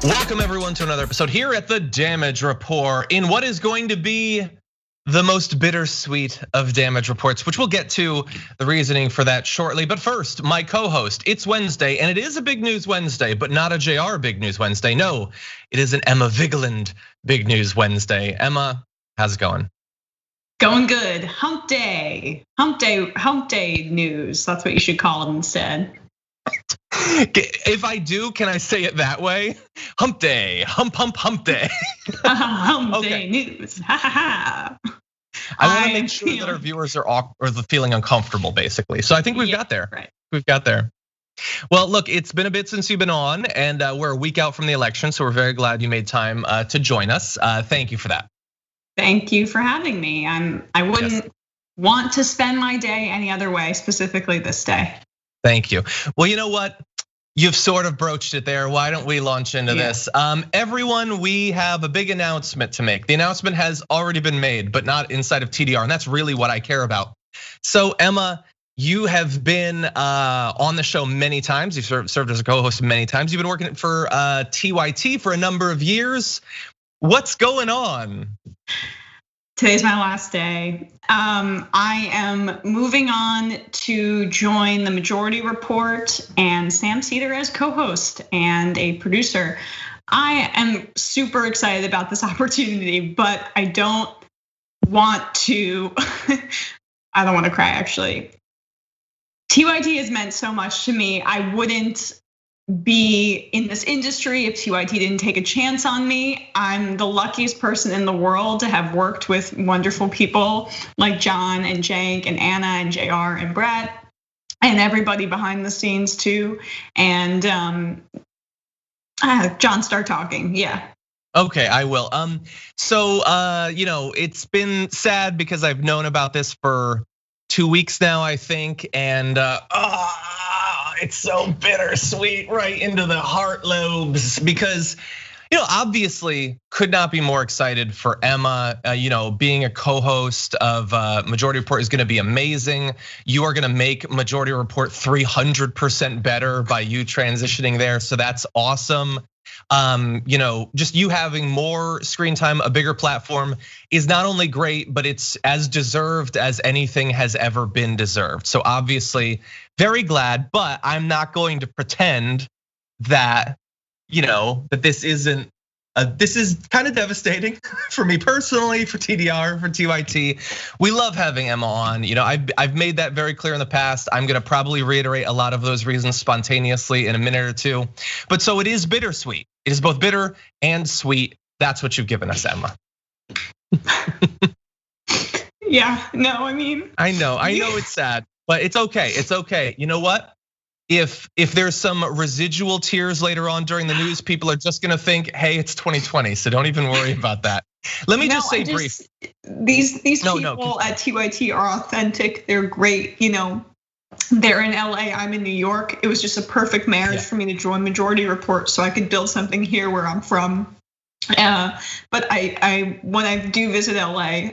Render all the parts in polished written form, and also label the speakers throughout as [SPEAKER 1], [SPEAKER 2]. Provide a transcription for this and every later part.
[SPEAKER 1] Welcome everyone to another episode here at the Damage Report in what is going to be the most bittersweet of damage reports, which we'll get to the reasoning for that shortly. But first, my co-host, it's Wednesday and it is a big news Wednesday, but not a JR big news Wednesday. No, it is an Emma Vigeland big news Wednesday. Emma, how's it going?
[SPEAKER 2] Going good, hump day news. That's what you should call it instead.
[SPEAKER 1] If I do, can I say it that way? Hump day, hump day.
[SPEAKER 2] Hump day news, ha ha ha.
[SPEAKER 1] I want to make sure that our viewers are feeling uncomfortable, basically. So I think we've got there.
[SPEAKER 2] Right.
[SPEAKER 1] We've got there. Well, look, it's been a bit since you've been on, and we're a week out from the election, so we're very glad you made time to join us. Thank you for that.
[SPEAKER 2] Thank you for having me. I wouldn't want to spend my day any other way, specifically this day.
[SPEAKER 1] Thank you. Well, you know what? You've sort of broached it there. Why don't we launch into this? Everyone, we have a big announcement to make. The announcement has already been made, but not inside of TDR, and that's really what I care about. So Emma, you have been on the show many times. You've served as a co-host many times. You've been working for TYT for a number of years. What's going on?
[SPEAKER 2] Today's my last day. I am moving on to join the Majority Report and Sam Cedar as co-host and a producer. I am super excited about this opportunity, but I don't want to, I don't want to cry actually. TYT has meant so much to me. I wouldn't be in this industry if TYT didn't take a chance on me. I'm the luckiest person in the world to have worked with wonderful people like John and Jank and Anna and JR and Brett and everybody behind the scenes too. And John, start talking. Yeah.
[SPEAKER 1] Okay, I will. So it's been sad because I've known about this for 2 weeks now, I think, and it's so bittersweet right into the heart lobes because, obviously could not be more excited for Emma. Being a co-host of Majority Report is gonna be amazing. You are gonna make Majority Report 300% better by you transitioning there, so that's awesome. Just you having more screen time, a bigger platform is not only great, but it's as deserved as anything has ever been deserved. So obviously very glad, but I'm not going to pretend that, that this isn't, this is kind of devastating for me personally, for TDR, for TYT. We love having Emma on. I've made that very clear in the past. I'm gonna probably reiterate a lot of those reasons spontaneously in a minute or two. But so it is bittersweet. It is both bitter and sweet. That's what you've given us, Emma.
[SPEAKER 2] Yeah, no, I
[SPEAKER 1] know it's sad, but it's okay. It's okay. You know what? If there's some residual tears later on during the news, people are just gonna think, hey, it's 2020, so don't even worry about that. Let me just say brief.
[SPEAKER 2] These people at TYT are authentic. They're great. They're in LA. I'm in New York. It was just a perfect marriage for me to join Majority Report, so I could build something here where I'm from. But I when I do visit LA,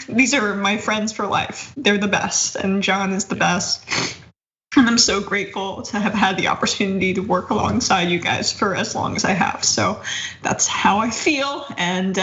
[SPEAKER 2] these are my friends for life. They're the best, and John is the best. And I'm so grateful to have had the opportunity to work alongside you guys for as long as I have. So that's how I feel. And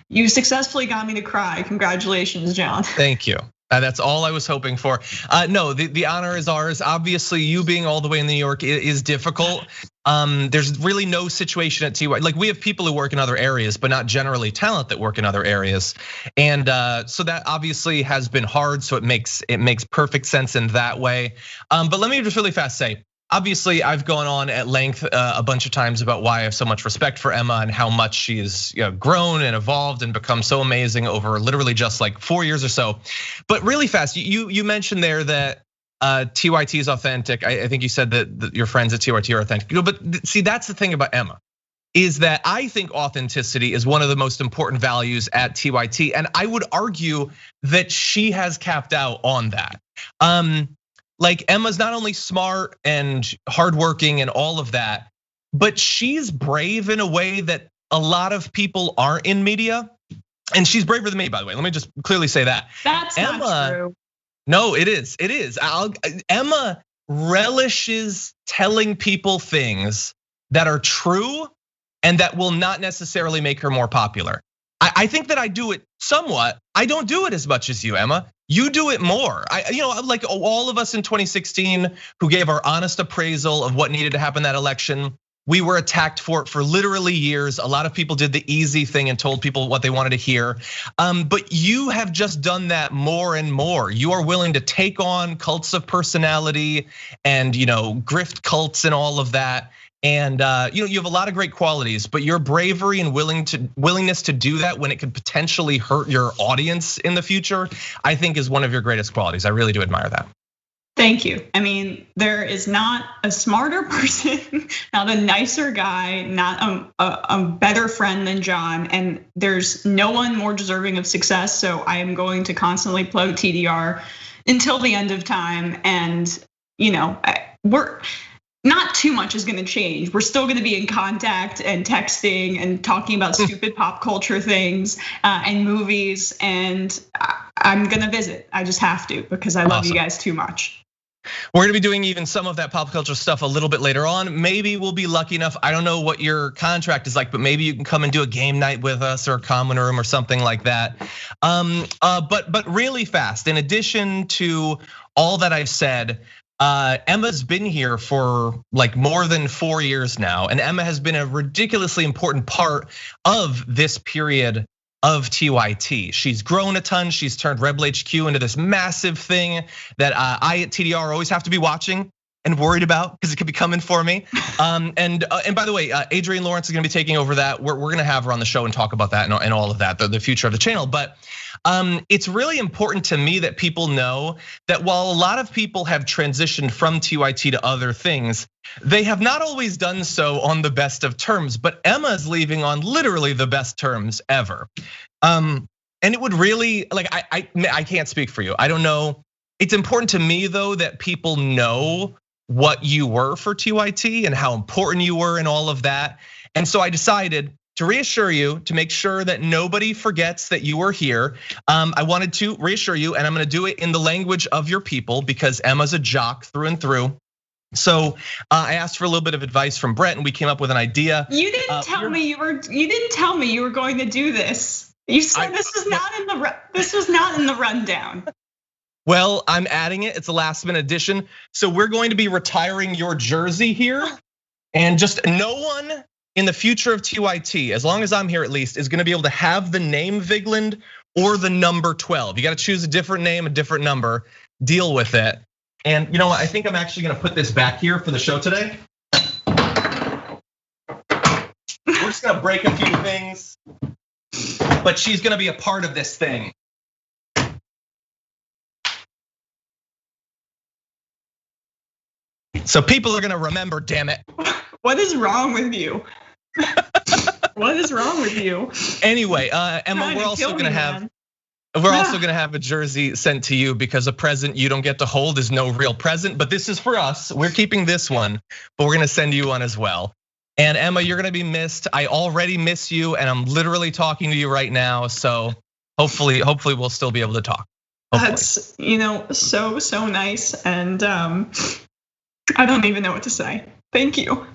[SPEAKER 2] you successfully got me to cry. Congratulations, John.
[SPEAKER 1] Thank you. That's all I was hoping for. No, the honor is ours. Obviously, you being all the way in New York is difficult. There's really no situation at TY. Like we have people who work in other areas, but not generally talent that work in other areas. And so that obviously has been hard. So it makes perfect sense in that way. But let me just really fast say, obviously, I've gone on at length a bunch of times about why I have so much respect for Emma and how much she's grown and evolved and become so amazing over literally just like 4 years or so. But really fast, you mentioned there that TYT is authentic. I think you said that your friends at TYT are authentic. But see, that's the thing about Emma, is that I think authenticity is one of the most important values at TYT, and I would argue that she has capped out on that. Like Emma's not only smart and hardworking and all of that, but she's brave in a way that a lot of people aren't in media. And she's braver than me, by the way. Let me just clearly say that.
[SPEAKER 2] That's not true.
[SPEAKER 1] No, it is. It is. Emma relishes telling people things that are true, and that will not necessarily make her more popular. I think that I do it somewhat. I don't do it as much as you, Emma. You do it more. Like all of us in 2016 who gave our honest appraisal of what needed to happen in that election, we were attacked for it for literally years. A lot of people did the easy thing and told people what they wanted to hear. But you have just done that more and more. You are willing to take on cults of personality and grift cults and all of that. And you have a lot of great qualities, but your bravery and willingness to do that when it could potentially hurt your audience in the future, I think is one of your greatest qualities. I really do admire that.
[SPEAKER 2] Thank you. I mean, there is not a smarter person, not a nicer guy, not a better friend than John, and there's no one more deserving of success. So I am going to constantly plug TDR until the end of time, and we're. Not too much is gonna change. We're still gonna be in contact and texting and talking about stupid pop culture things and movies. And I'm gonna visit. I just have to because I love you guys too much.
[SPEAKER 1] We're gonna be doing even some of that pop culture stuff a little bit later on. Maybe we'll be lucky enough. I don't know what your contract is like, but maybe you can come and do a game night with us or a common room or something like that. But really fast, in addition to all that I've said, Emma's been here for like more than 4 years now, and Emma has been a ridiculously important part of this period of TYT. She's grown a ton. She's turned Rebel HQ into this massive thing that I at TDR always have to be watching and worried about because it could be coming for me. And by the way, Adrienne Lawrence is gonna be taking over that. We're gonna have her on the show and talk about that and all of that, the future of the channel. But it's really important to me that people know that while a lot of people have transitioned from TYT to other things, they have not always done so on the best of terms. But Emma's leaving on literally the best terms ever. And it would really, like, I can't speak for you. I don't know. It's important to me though that people know what you were for TYT and how important you were and all of that. And so I decided to reassure you, to make sure that nobody forgets that you were here. I wanted to reassure you, and I'm gonna do it in the language of your people because Emma's a jock through and through. So I asked for a little bit of advice from Brett, and we came up with an idea.
[SPEAKER 2] You didn't tell me you were going to do this. You said this was not in the rundown.
[SPEAKER 1] Well, I'm adding it. It's a last minute addition. So we're going to be retiring your jersey here, and just no one in the future of TYT, as long as I'm here at least, is gonna be able to have the name Vigeland or the number 12. You gotta choose a different name, a different number, deal with it. And you know what, I think I'm actually gonna put this back here for the show today. We're just gonna break a few things, but she's gonna be a part of this thing. So people are gonna remember, damn it.
[SPEAKER 2] What is wrong with you? What is wrong with you?
[SPEAKER 1] Anyway, Emma, we're also gonna have a jersey sent to you because a present you don't get to hold is no real present. But this is for us. We're keeping this one, but we're gonna send you one as well. And Emma, you're gonna be missed. I already miss you, and I'm literally talking to you right now. So hopefully we'll still be able to talk. Hopefully.
[SPEAKER 2] That's so nice, and I don't even know what to say. Thank you.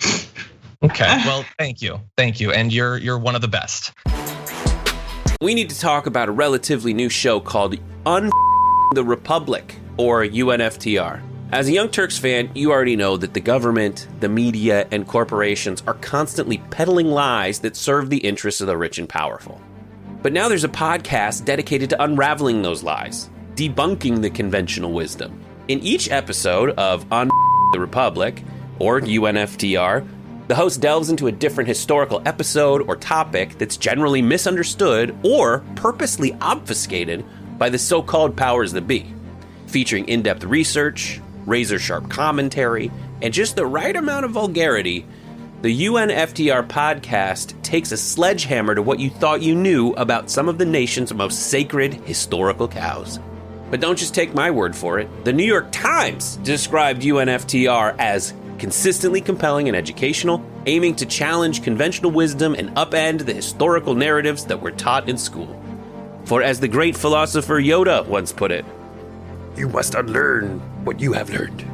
[SPEAKER 1] Okay, well, thank you, and you're one of the best.
[SPEAKER 3] We need to talk about a relatively new show called Un the Republic, or UNFTR. As a Young Turks fan, you already know that the government, the media, and corporations are constantly peddling lies that serve the interests of the rich and powerful. But now there's a podcast dedicated to unraveling those lies, debunking the conventional wisdom. In each episode of Un the Republic, or UNFTR, the host delves into a different historical episode or topic that's generally misunderstood or purposely obfuscated by the so-called powers that be. Featuring in-depth research, razor-sharp commentary, and just the right amount of vulgarity, the UNFTR podcast takes a sledgehammer to what you thought you knew about some of the nation's most sacred historical cows. But don't just take my word for it. The New York Times described UNFTR as consistently compelling and educational, aiming to challenge conventional wisdom and upend the historical narratives that were taught in school. For as the great philosopher Yoda once put it, "You must unlearn what you have learned."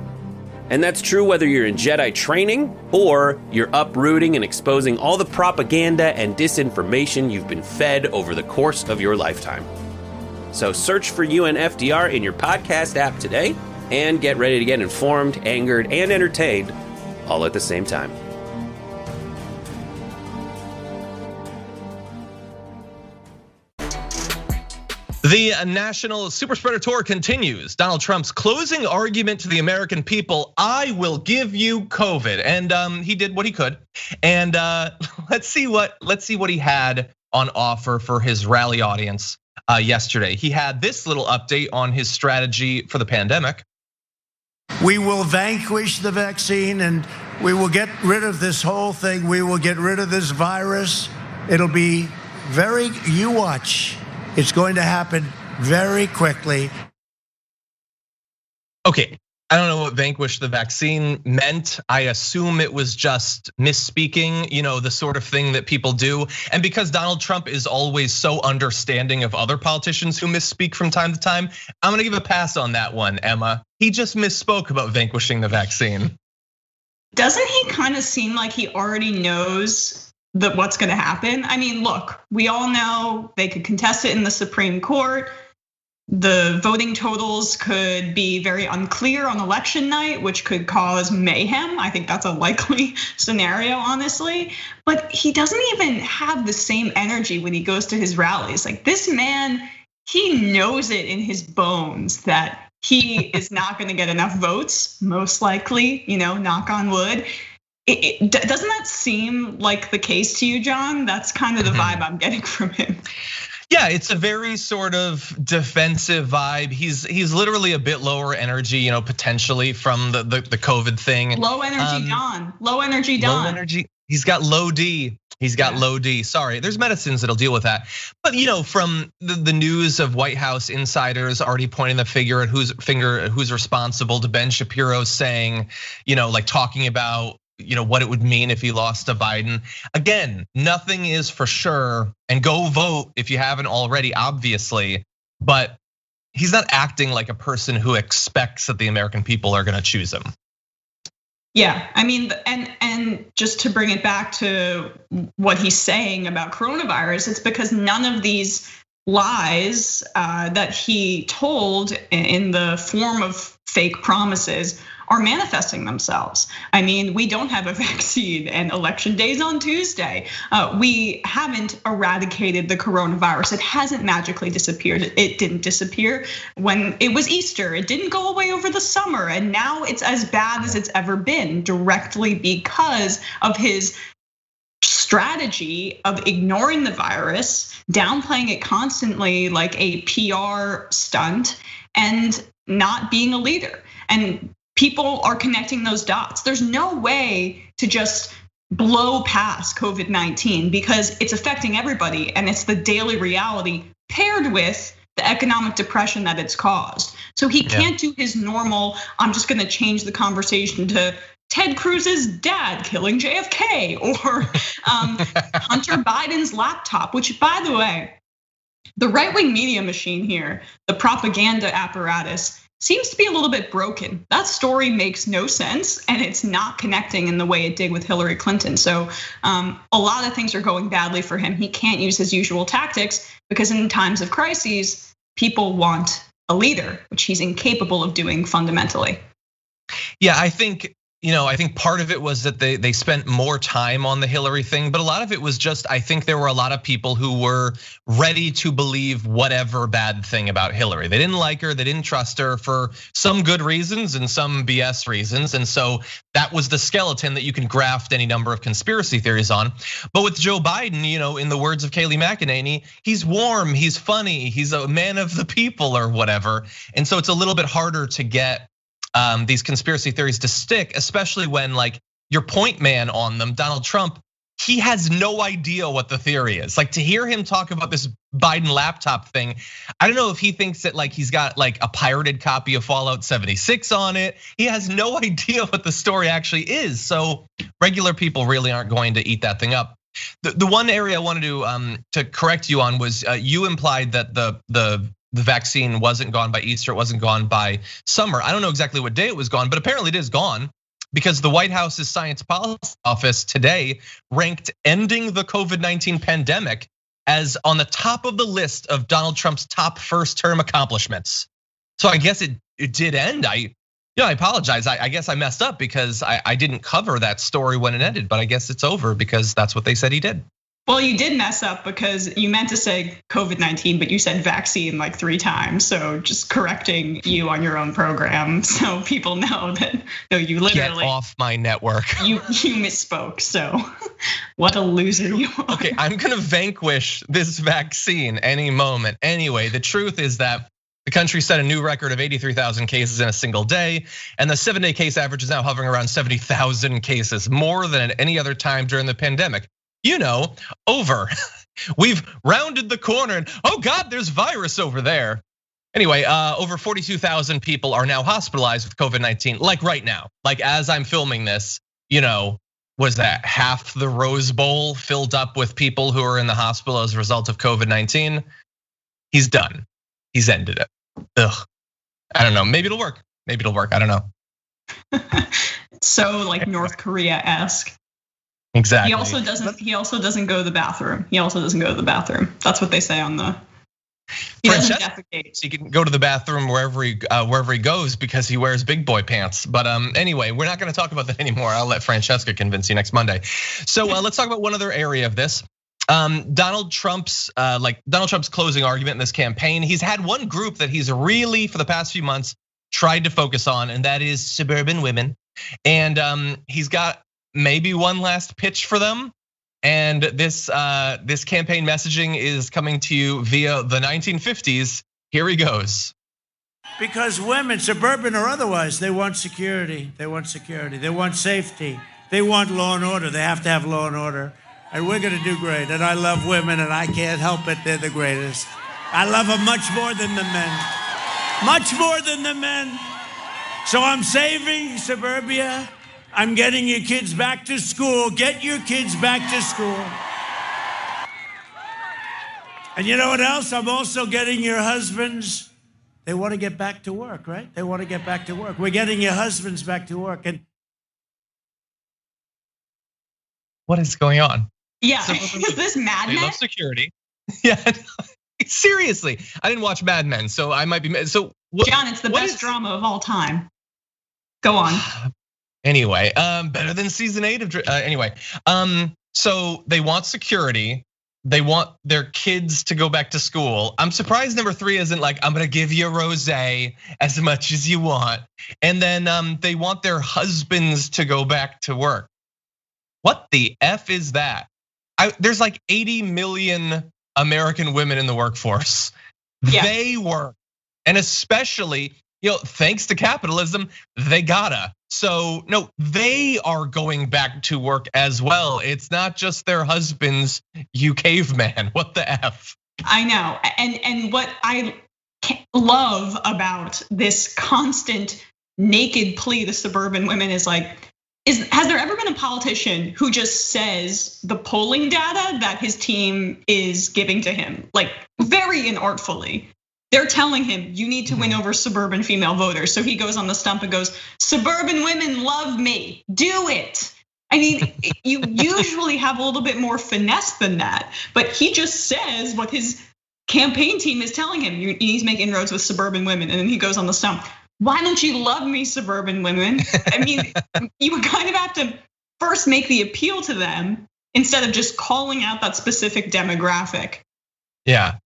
[SPEAKER 3] And that's true whether you're in Jedi training or you're uprooting and exposing all the propaganda and disinformation you've been fed over the course of your lifetime. So search for UNFDR in your podcast app today and get ready to get informed, angered, and entertained all at the same time.
[SPEAKER 1] The national super spreader tour continues. Donald Trump's closing argument to the American people: I will give you COVID, and he did what he could. And let's see what he had on offer for his rally audience yesterday. He had this little update on his strategy for the pandemic.
[SPEAKER 4] We will vanquish the vaccine, and we will get rid of this whole thing. We will get rid of this virus. It'll be you watch. It's going to happen very quickly.
[SPEAKER 1] Okay, I don't know what vanquish the vaccine meant. I assume it was just misspeaking, the sort of thing that people do. And because Donald Trump is always so understanding of other politicians who misspeak from time to time, I'm gonna give a pass on that one, Emma. He just misspoke about vanquishing the vaccine.
[SPEAKER 2] Doesn't he kind of seem like he already knows that what's gonna happen? I mean, look, we all know they could contest it in the Supreme Court. The voting totals could be very unclear on election night, which could cause mayhem. I think that's a likely scenario, honestly. But he doesn't even have the same energy when he goes to his rallies. Like, this man, he knows it in his bones that he is not gonna get enough votes, most likely, knock on wood. Doesn't that seem like the case to you, John? That's kind of the vibe I'm getting from him.
[SPEAKER 1] Yeah, it's a very sort of defensive vibe. He's literally a bit lower energy, potentially from the COVID thing.
[SPEAKER 2] Low energy Don. Low energy Don.
[SPEAKER 1] Low energy. He's got low D. Low D. Sorry, there's medicines that'll deal with that. But from the news of White House insiders already pointing the finger at who's responsible, to Ben Shapiro saying, like talking about what it would mean if he lost to Biden. Again, nothing is for sure, and go vote if you haven't already, obviously. But he's not acting like a person who expects that the American people are gonna choose him.
[SPEAKER 2] Yeah, I mean, and just to bring it back to what he's saying about coronavirus, it's because none of these lies that he told in the form of fake promises are manifesting themselves. I mean, we don't have a vaccine and election day's on Tuesday. We haven't eradicated the coronavirus. It hasn't magically disappeared. It didn't disappear when it was Easter. It didn't go away over the summer. And now it's as bad as it's ever been, directly because of his strategy of ignoring the virus, downplaying it constantly like a PR stunt, and not being a leader. And people are connecting those dots. There's no way to just blow past COVID-19 because it's affecting everybody, and it's the daily reality paired with the economic depression that it's caused. So he can't do his normal, I'm just gonna change the conversation to Ted Cruz's dad killing JFK, or Hunter Biden's laptop, which, by the way, the right-wing media machine here, the propaganda apparatus, seems to be a little bit broken. That story makes no sense, and it's not connecting in the way it did with Hillary Clinton. So a lot of things are going badly for him. He can't use his usual tactics because in times of crises, people want a leader, which he's incapable of doing fundamentally.
[SPEAKER 1] Yeah, I think part of it was that they spent more time on the Hillary thing, but a lot of it was just, I think there were a lot of people who were ready to believe whatever bad thing about Hillary. They didn't like her, they didn't trust her for some good reasons and some BS reasons. And so that was the skeleton that you can graft any number of conspiracy theories on. But with Joe Biden, in the words of Kayleigh McEnany, he's warm, he's funny, he's a man of the people or whatever. And so it's a little bit harder to get these conspiracy theories to stick, especially when like your point man on them, Donald Trump, he has no idea what the theory is. Like, to hear him talk about this Biden laptop thing, I don't know if he thinks that like he's got like a pirated copy of Fallout 76 on it. He has no idea what the story actually is. So regular people really aren't going to eat that thing up. The one area I wanted to correct you on was you implied that the the vaccine wasn't gone by Easter, it wasn't gone by summer. I don't know exactly what day it was gone, but apparently it is gone because the White House's Science Policy Office today ranked ending the COVID-19 pandemic as on the top of the list of Donald Trump's top first-term accomplishments. So I guess it did end. I apologize. I guess I messed up because I didn't cover that story when it ended, but I guess it's over because that's what they said he did.
[SPEAKER 2] Well, you did mess up because you meant to say COVID-19, but you said vaccine like 3 times. So just correcting you on your own program so people know that no, you literally
[SPEAKER 1] get off my network.
[SPEAKER 2] You misspoke. So what a loser you are.
[SPEAKER 1] Okay, I'm gonna vanquish this vaccine any moment. Anyway, the truth is that the country set a new record of 83,000 cases in a single day, and the 7-day case average is now hovering around 70,000 cases, more than at any other time during the pandemic. Over. We've rounded the corner and oh God, there's virus over there. Anyway, over 42,000 people are now hospitalized with COVID-19, like right now. Like as I'm filming this, was that half the Rose Bowl filled up with people who are in the hospital as a result of COVID-19? He's done. He's ended it. Ugh. I don't know. Maybe it'll work. I don't know.
[SPEAKER 2] So like North Korea-esque.
[SPEAKER 1] Exactly.
[SPEAKER 2] He also doesn't go to the bathroom. That's what they say on the. He doesn't defecate.
[SPEAKER 1] He can go to the bathroom wherever he goes because he wears big boy pants. But anyway, we're not going to talk about that anymore. I'll let Francesca convince you next Monday. So let's talk about one other area of this. Donald Trump's closing argument in this campaign. He's had one group that he's really for the past few months tried to focus on, and that is suburban women. And he's got maybe one last pitch for them. And this campaign messaging is coming to you via the 1950s. Here he goes.
[SPEAKER 4] Because women, suburban or otherwise, they want security. They want safety. They want law and order. They have to have law and order. And we're gonna do great. And I love women and I can't help it. They're the greatest. I love them much more than the men. Much more than the men. So I'm saving suburbia. I'm getting your kids back to school. Get your kids back to school. And you know what else? I'm also getting your husbands. They want to get back to work, right? They want to get back to work. We're getting your husbands back to work. And
[SPEAKER 1] what is going on?
[SPEAKER 2] Yeah, is this Mad Men?
[SPEAKER 1] They love security. Yeah, seriously. I didn't watch Mad Men, so I might be. So
[SPEAKER 2] John, it's the best drama of all time. Go on.
[SPEAKER 1] Anyway, better than season 8 of anyway. So they want security. They want their kids to go back to school. I'm surprised number 3 isn't like, I'm gonna give you rosé as much as you want. And then they want their husbands to go back to work. What the F is that? There's like 80 million American women in the workforce. Yeah. They work, and especially, thanks to capitalism, they gotta. So no, they are going back to work as well. It's not just their husbands, you caveman. What the F?
[SPEAKER 2] I know, and what I love about this constant naked plea to suburban women is like, has there ever been a politician who just says the polling data that his team is giving to him, like very inartfully? They're telling him you need to win over suburban female voters. So he goes on the stump and goes, suburban women love me, do it. I mean, you usually have a little bit more finesse than that, but he just says what his campaign team is telling him. You need to make inroads with suburban women, and then he goes on the stump. Why don't you love me, suburban women? I mean, you would kind of have to first make the appeal to them instead of just calling out that specific demographic.
[SPEAKER 1] Yeah.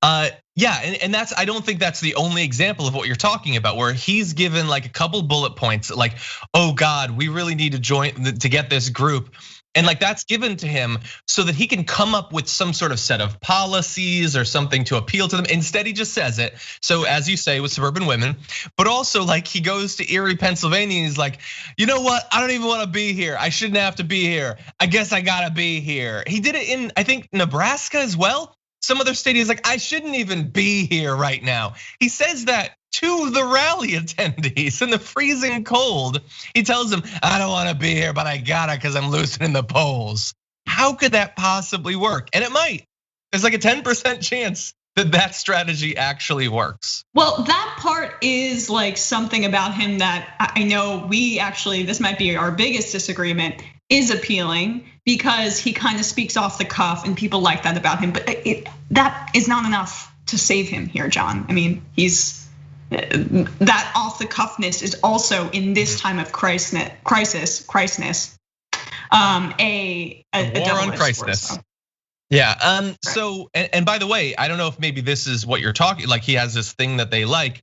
[SPEAKER 1] And that's, I don't think that's the only example of what you're talking about, where he's given like a couple bullet points, like, oh God, we really need to join to get this group. And like that's given to him so that he can come up with some sort of set of policies or something to appeal to them. Instead, he just says it. So as you say, with suburban women, but also like he goes to Erie, Pennsylvania, and he's like, you know what? I don't even want to be here. I shouldn't have to be here. I guess I gotta be here. He did it in, I think, Nebraska as well. Some other state, he's like, I shouldn't even be here right now. He says that to the rally attendees in the freezing cold. He tells them, I don't want to be here, but I gotta because I'm losing in the polls. How could that possibly work? And it might. There's like a 10% chance that strategy actually works.
[SPEAKER 2] Well, that part is like something about him that I know this might be our biggest disagreement, is appealing because he kind of speaks off the cuff and people like that about him. But that is not enough to save him here, John. I mean, that off the cuffness is also in this time of crisis, a
[SPEAKER 1] war on crisis. Yeah. So, and by the way, I don't know if maybe this is what you're talking. Like he has this thing that they like.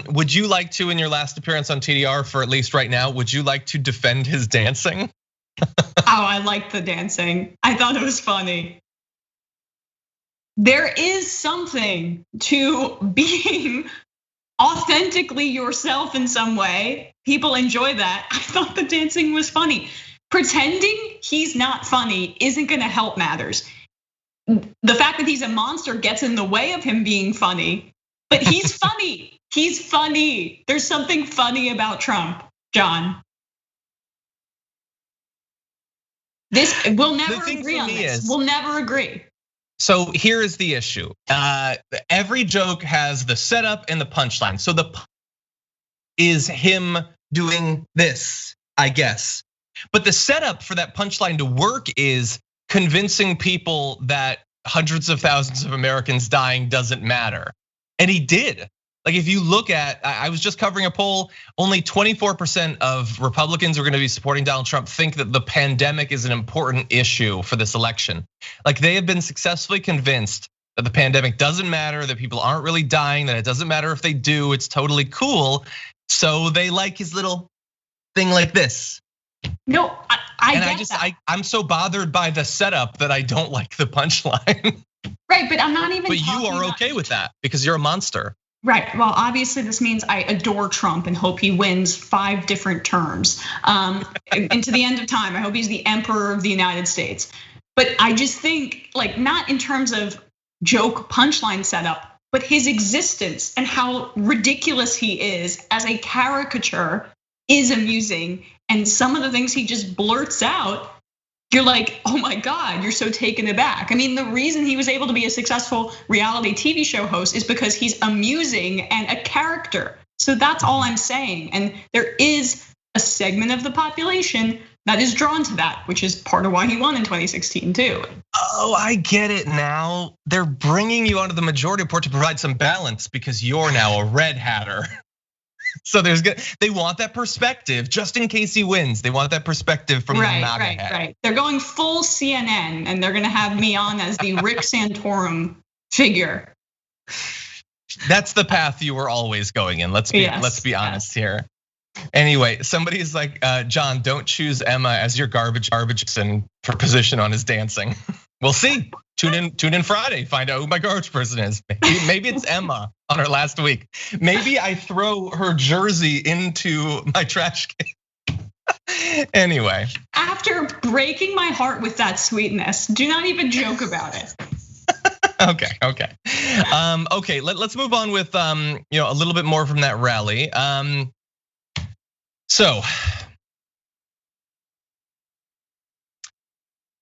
[SPEAKER 1] Would you like to, in your last appearance on TDR, for at least right now, would you like to defend his dancing?
[SPEAKER 2] I liked the dancing. I thought it was funny. There is something to being authentically yourself in some way. People enjoy that. I thought the dancing was funny. Pretending he's not funny isn't gonna help matters. The fact that he's a monster gets in the way of him being funny, but he's funny. He's funny. There's something funny about Trump, John. We'll never agree on this. We'll never agree.
[SPEAKER 1] So here is the issue. Every joke has the setup and the punchline. So the is him doing this, I guess. But the setup for that punchline to work is convincing people that hundreds of thousands of Americans dying doesn't matter. And he did. Like if you look at, I was just covering a poll, only 24% of Republicans who are gonna be supporting Donald Trump think that the pandemic is an important issue for this election. Like they have been successfully convinced that the pandemic doesn't matter, that people aren't really dying, that it doesn't matter if they do, it's totally cool. So they like his little thing like this.
[SPEAKER 2] No,
[SPEAKER 1] I'm so bothered by the setup that I don't like the punchline.
[SPEAKER 2] Right, but I'm not even.
[SPEAKER 1] But you are okay with that because you're a monster.
[SPEAKER 2] Right. Well, obviously, this means I adore Trump and hope he wins 5 different terms into the end of time. I hope he's the emperor of the United States. But I just think, like, not in terms of joke punchline setup, but his existence and how ridiculous he is as a caricature is amusing. And some of the things he just blurts out, you're like, oh my God, you're so taken aback. I mean, the reason he was able to be a successful reality TV show host is because he's amusing and a character. So that's all I'm saying. And there is a segment of the population that is drawn to that, which is part of why he won in 2016 too.
[SPEAKER 1] Oh, I get it now. They're bringing you onto the majority report to provide some balance because you're now a red hatter. So they want that perspective just in case he wins. They want that perspective from the MAGA head.
[SPEAKER 2] Right. They're going full CNN and they're gonna have me on as the Rick Santorum figure.
[SPEAKER 1] That's the path you were always going in. Let's be honest here. Anyway, somebody's like, John, don't choose Emma as your garbage person for position on his dancing. We'll see. Tune in Friday. Find out who my garbage person is. Maybe it's Emma on her last week. Maybe I throw her jersey into my trash can. Anyway.
[SPEAKER 2] After breaking my heart with that sweetness, do not even joke about it.
[SPEAKER 1] Okay. Okay, let's move on with a little bit more from that rally. So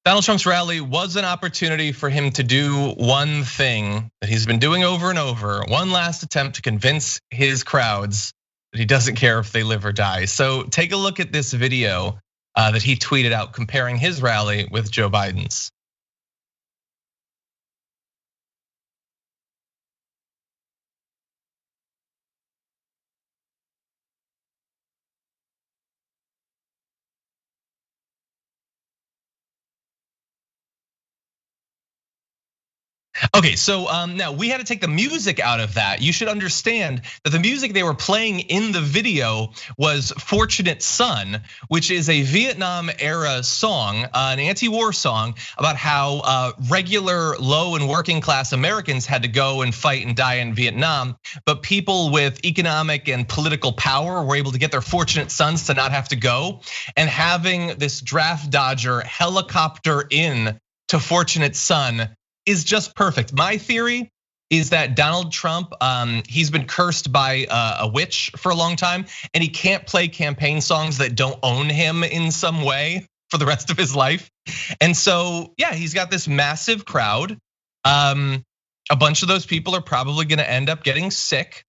[SPEAKER 1] Donald Trump's rally was an opportunity for him to do one thing that he's been doing over and over, one last attempt to convince his crowds that he doesn't care if they live or die. So take a look at this video that he tweeted out comparing his rally with Joe Biden's. Okay, so now we had to take the music out of that. You should understand that the music they were playing in the video was Fortunate Son, which is a Vietnam era song, an anti-war song about how regular low and working class Americans had to go and fight and die in Vietnam. But people with economic and political power were able to get their fortunate sons to not have to go. And having this draft dodger helicopter in to Fortunate Son is just perfect. My theory is that Donald Trump, he's been cursed by a witch for a long time, and he can't play campaign songs that don't own him in some way for the rest of his life. And so, yeah, he's got this massive crowd. a bunch of those people are probably gonna end up getting sick.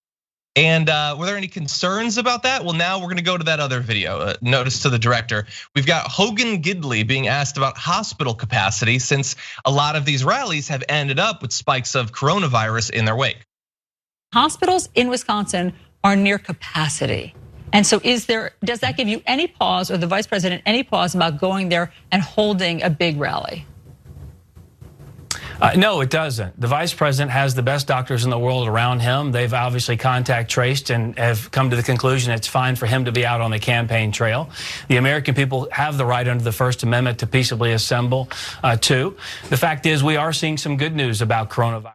[SPEAKER 1] And were there any concerns about that? Well, now we're gonna go to that other video. Notice to the director. We've got Hogan Gidley being asked about hospital capacity since a lot of these rallies have ended up with spikes of coronavirus in their wake.
[SPEAKER 5] Hospitals in Wisconsin are near capacity. And so does that give you any pause, or the vice president any pause about going there and holding a big rally?
[SPEAKER 6] No, it doesn't. The vice president has the best doctors in the world around him. They've obviously contact traced and have come to the conclusion it's fine for him to be out on the campaign trail. The American people have the right under the First Amendment to peaceably assemble too. The fact is, we are seeing some good news about coronavirus.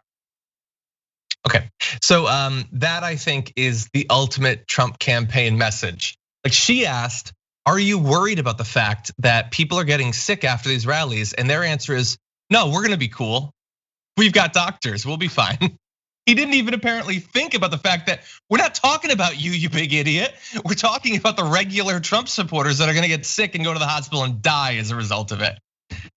[SPEAKER 1] Okay, so that I think is the ultimate Trump campaign message. Like, she asked, are you worried about the fact that people are getting sick after these rallies? And their answer is, no, we're gonna be cool. We've got doctors, we'll be fine. He didn't even apparently think about the fact that we're not talking about you, you big idiot. We're talking about the regular Trump supporters that are gonna get sick and go to the hospital and die as a result of it.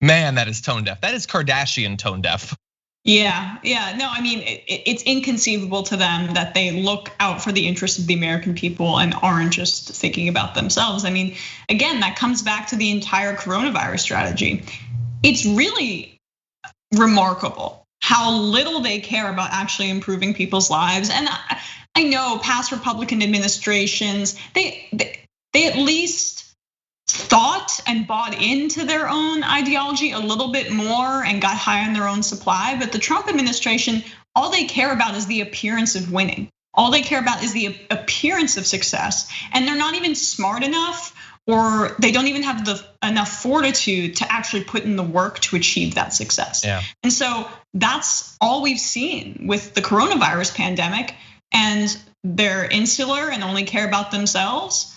[SPEAKER 1] Man, that is tone deaf. That is Kardashian tone deaf.
[SPEAKER 2] Yeah. No, I mean, it's inconceivable to them that they look out for the interests of the American people and aren't just thinking about themselves. I mean, again, that comes back to the entire coronavirus strategy. It's really remarkable how little they care about actually improving people's lives. And I know past Republican administrations, they at least thought and bought into their own ideology a little bit more and got high on their own supply. But the Trump administration, all they care about is the appearance of winning. All they care about is the appearance of success. And they're not even smart enough, or they don't even have enough fortitude to actually put in the work to achieve that success.
[SPEAKER 1] Yeah.
[SPEAKER 2] And so that's all we've seen with the coronavirus pandemic. And they're insular and only care about themselves.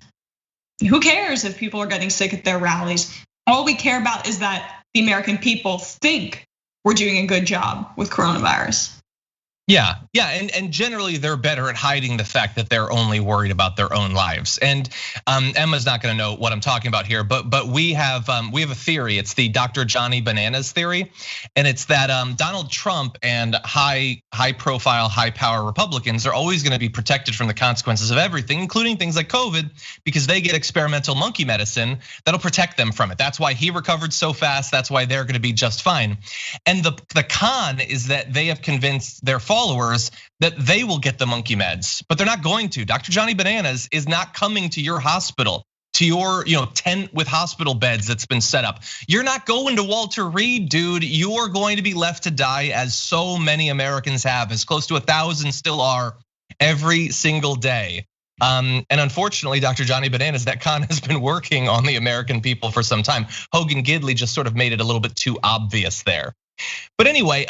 [SPEAKER 2] Who cares if people are getting sick at their rallies? All we care about is that the American people think we're doing a good job with coronavirus.
[SPEAKER 1] Yeah, and generally they're better at hiding the fact that they're only worried about their own lives. And Emma's not gonna know what I'm talking about here, but we have a theory. It's the Dr. Johnny Bananas theory, and it's that Donald Trump and high profile, high power Republicans are always gonna be protected from the consequences of everything, including things like COVID, because they get experimental monkey medicine that'll protect them from it. That's why he recovered so fast. That's why they're gonna be just fine. And the con is that they have convinced their followers that they will get the monkey meds, but they're not going to. Dr. Johnny Bananas is not coming to your hospital, to your tent with hospital beds that's been set up. You're not going to Walter Reed, dude. You are going to be left to die, as so many Americans have, as close to 1,000 still are every single day. And unfortunately, Dr. Johnny Bananas, that con has been working on the American people for some time. Hogan Gidley just sort of made it a little bit too obvious there. But anyway,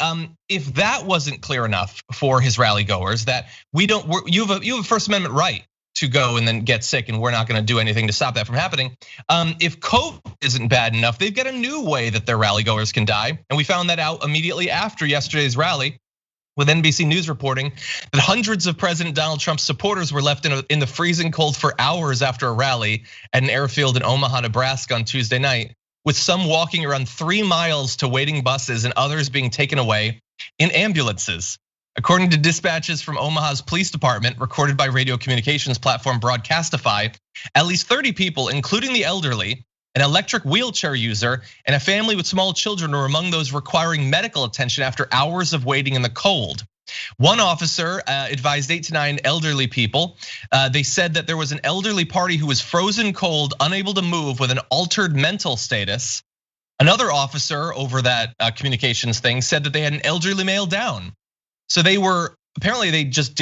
[SPEAKER 1] if that wasn't clear enough for his rally goers, that you have a First Amendment right to go and then get sick, and we're not going to do anything to stop that from happening. If COVID isn't bad enough, they've got a new way that their rally goers can die, and we found that out immediately after yesterday's rally, with NBC News reporting that hundreds of President Donald Trump's supporters were left in the freezing cold for hours after a rally at an airfield in Omaha, Nebraska on Tuesday night, with some walking around 3 miles to waiting buses and others being taken away in ambulances. According to dispatches from Omaha's police department, recorded by radio communications platform Broadcastify, at least 30 people, including the elderly, an electric wheelchair user, and a family with small children were among those requiring medical attention after hours of waiting in the cold. One officer advised 8 to 9 elderly people. They said that there was an elderly party who was frozen cold, unable to move, with an altered mental status. Another officer over that communications thing said that they had an elderly male down. So they just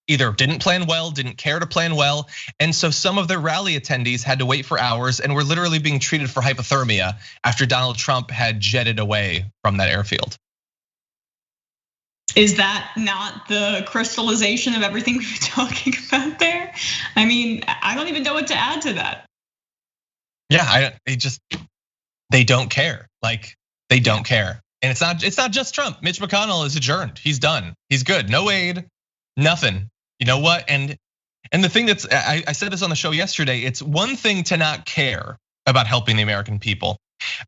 [SPEAKER 1] either didn't plan well, didn't care to plan well. And so some of their rally attendees had to wait for hours and were literally being treated for hypothermia after Donald Trump had jetted away from that airfield.
[SPEAKER 2] Is that not the crystallization of everything we've been talking about there? I mean, I don't even know what to add to that.
[SPEAKER 1] Yeah, they don't care. Like, they don't care. And it's not just Trump. Mitch McConnell is adjourned. He's done. He's good. No aid, nothing. You know what? And the thing I said this on the show yesterday, it's one thing to not care about helping the American people,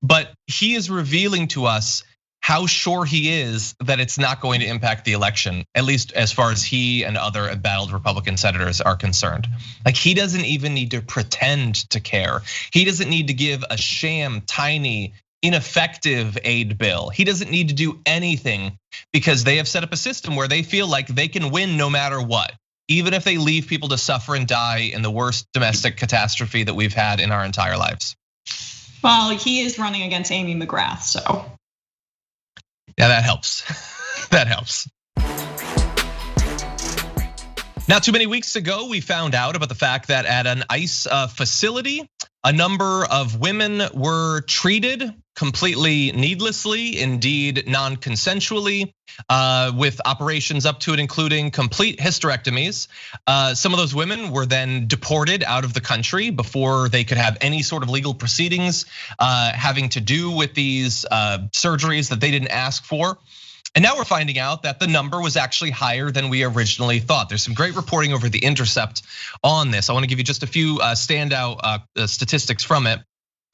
[SPEAKER 1] but he is revealing to us how sure he is that it's not going to impact the election, at least as far as he and other embattled Republican senators are concerned. Like, he doesn't even need to pretend to care. He doesn't need to give a sham, tiny, ineffective aid bill. He doesn't need to do anything because they have set up a system where they feel like they can win no matter what, even if they leave people to suffer and die in the worst domestic catastrophe that we've had in our entire lives.
[SPEAKER 2] Well, he is running against Amy McGrath, so.
[SPEAKER 1] Yeah, that helps. That helps. Not too many weeks ago, we found out about the fact that at an ICE facility, a number of women were treated completely needlessly, indeed non-consensually, with operations up to and including complete hysterectomies. Some of those women were then deported out of the country before they could have any sort of legal proceedings having to do with these surgeries that they didn't ask for. And now we're finding out that the number was actually higher than we originally thought. There's some great reporting over The Intercept on this. I want to give you just a few standout statistics from it.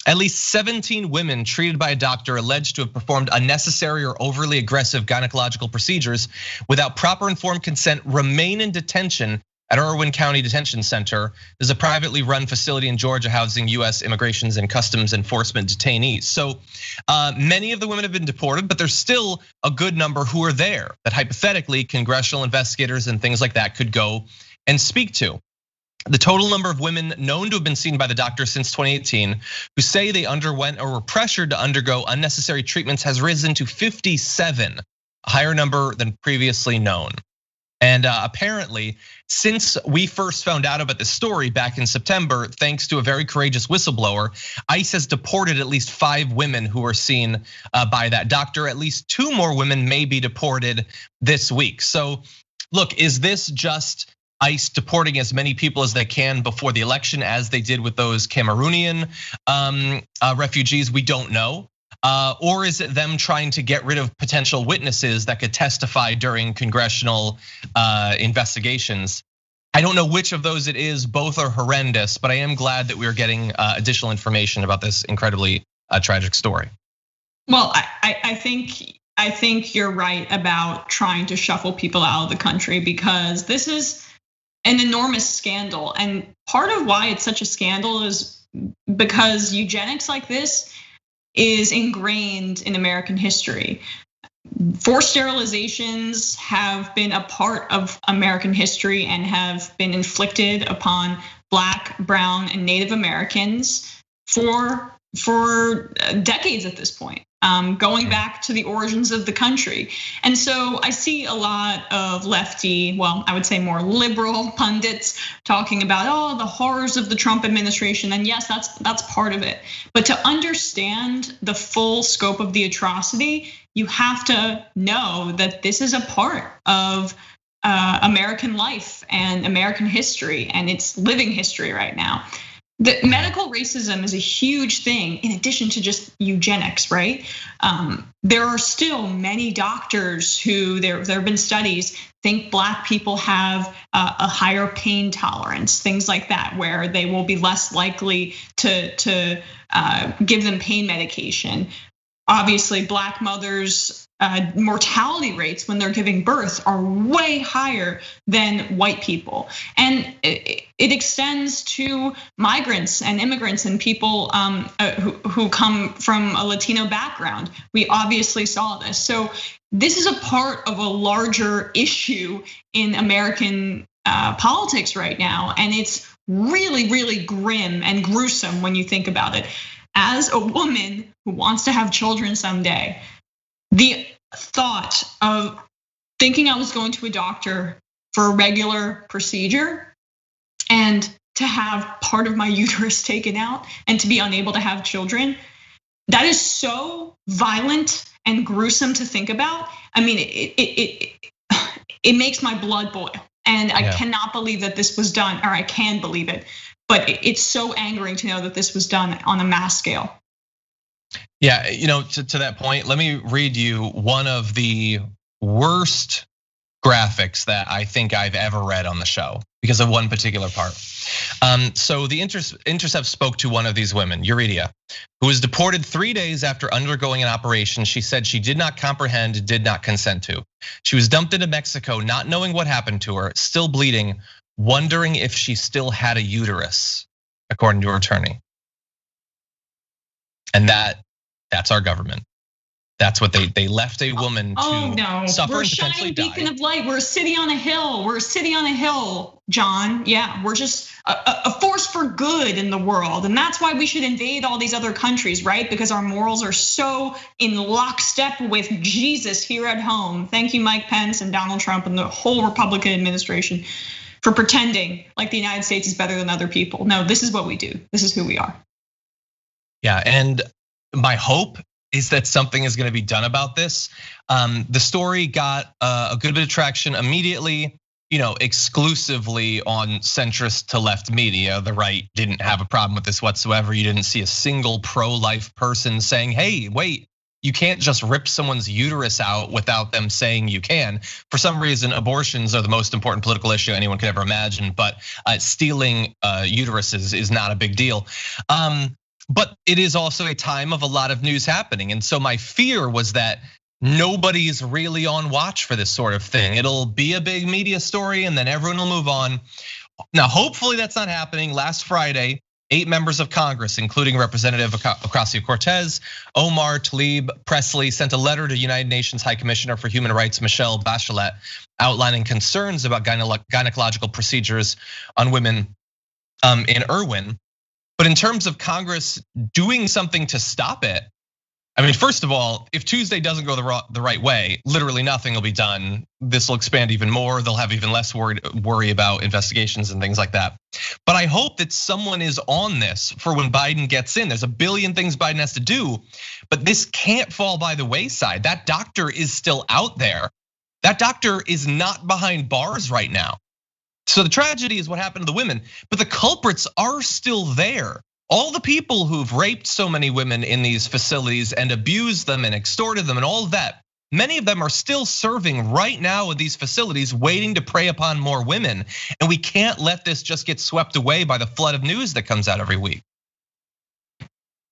[SPEAKER 1] At least 17 women treated by a doctor alleged to have performed unnecessary or overly aggressive gynecological procedures without proper informed consent remain in detention at Irwin County Detention Center. There's a privately run facility in Georgia housing US Immigrations and Customs Enforcement detainees. So many of the women have been deported, but there's still a good number who are there that hypothetically congressional investigators and things like that could go and speak to. The total number of women known to have been seen by the doctor since 2018 who say they underwent or were pressured to undergo unnecessary treatments has risen to 57, a higher number than previously known. And apparently, since we first found out about this story back in September, thanks to a very courageous whistleblower, ICE has deported at least 5 women who were seen by that doctor. At least 2 more women may be deported this week. So look, is this just ICE deporting as many people as they can before the election as they did with those Cameroonian refugees? We don't know. Or is it them trying to get rid of potential witnesses that could testify during congressional investigations? I don't know which of those it is. Both are horrendous, but I am glad that we are getting additional information about this incredibly tragic story.
[SPEAKER 2] Well, I think you're right about trying to shuffle people out of the country because this is an enormous scandal. And part of why it's such a scandal is because eugenics like this is ingrained in American history. Forced sterilizations have been a part of American history and have been inflicted upon Black, brown, and Native Americans for decades at this point, going back to the origins of the country. And so I see a lot of lefty, well, I would say more liberal pundits talking about, the horrors of the Trump administration. And yes, that's part of it. But to understand the full scope of the atrocity, you have to know that this is a part of American life and American history, and it's living history right now. The medical racism is a huge thing in addition to just eugenics, right? There are still many doctors who, there have been studies, think Black people have a higher pain tolerance, things like that, where they will be less likely to give them pain medication. Obviously, Black mothers' mortality rates when they're giving birth are way higher than white people. And it extends to migrants and immigrants and people who come from a Latino background. We obviously saw this. So this is a part of a larger issue in American politics right now. And it's really, really grim and gruesome when you think about it. As a woman who wants to have children someday, the thought of thinking I was going to a doctor for a regular procedure and to have part of my uterus taken out and to be unable to have children, that is so violent and gruesome to think about. I mean, it makes my blood boil. And I cannot believe that this was done, or I can believe it. But it's so angering to know that this was done on a mass scale.
[SPEAKER 1] Yeah, to that point, let me read you one of the worst graphics that I think I've ever read on the show because of one particular part. So the Intercept spoke to one of these women, Eurydia, who was deported 3 days after undergoing an operation she said she did not comprehend, did not consent to. She was dumped into Mexico, not knowing what happened to her, still bleeding, wondering if she still had a uterus, according to her attorney. And that's our government. That's what they left a woman to suffer and potentially die.
[SPEAKER 2] We're a shining beacon of light. We're a city on a hill. We're a city on a hill, John. Yeah, we're just a force for good in the world. And that's why we should invade all these other countries, right? Because our morals are so in lockstep with Jesus here at home. Thank you, Mike Pence and Donald Trump and the whole Republican administration for pretending like the United States is better than other people. No, this is what we do. This is who we are.
[SPEAKER 1] Yeah, and my hope is that something is gonna be done about this. The story got a good bit of traction immediately, exclusively on centrist to left media. The right didn't have a problem with this whatsoever. You didn't see a single pro-life person saying, hey, wait, you can't just rip someone's uterus out without them saying you can. For some reason, abortions are the most important political issue anyone could ever imagine, but stealing uteruses is not a big deal. But it is also a time of a lot of news happening. And so my fear was that nobody's really on watch for this sort of thing. It'll be a big media story and then everyone will move on. Now, hopefully that's not happening. Last Friday, 8 members of Congress, including Representative Ocasio-Cortez, Omar Tlaib Presley, sent a letter to United Nations High Commissioner for Human Rights, Michelle Bachelet, outlining concerns about gynecological procedures on women in Irwin. But in terms of Congress doing something to stop it, I mean, first of all, if Tuesday doesn't go the right way, literally nothing will be done. This will expand even more. They'll have even less worry about investigations and things like that. But I hope that someone is on this for when Biden gets in. There's a billion things Biden has to do, but this can't fall by the wayside. That doctor is still out there. That doctor is not behind bars right now. So the tragedy is what happened to the women, but the culprits are still there. All the people who've raped so many women in these facilities and abused them and extorted them and all of that, many of them are still serving right now in these facilities waiting to prey upon more women. And we can't let this just get swept away by the flood of news that comes out every week.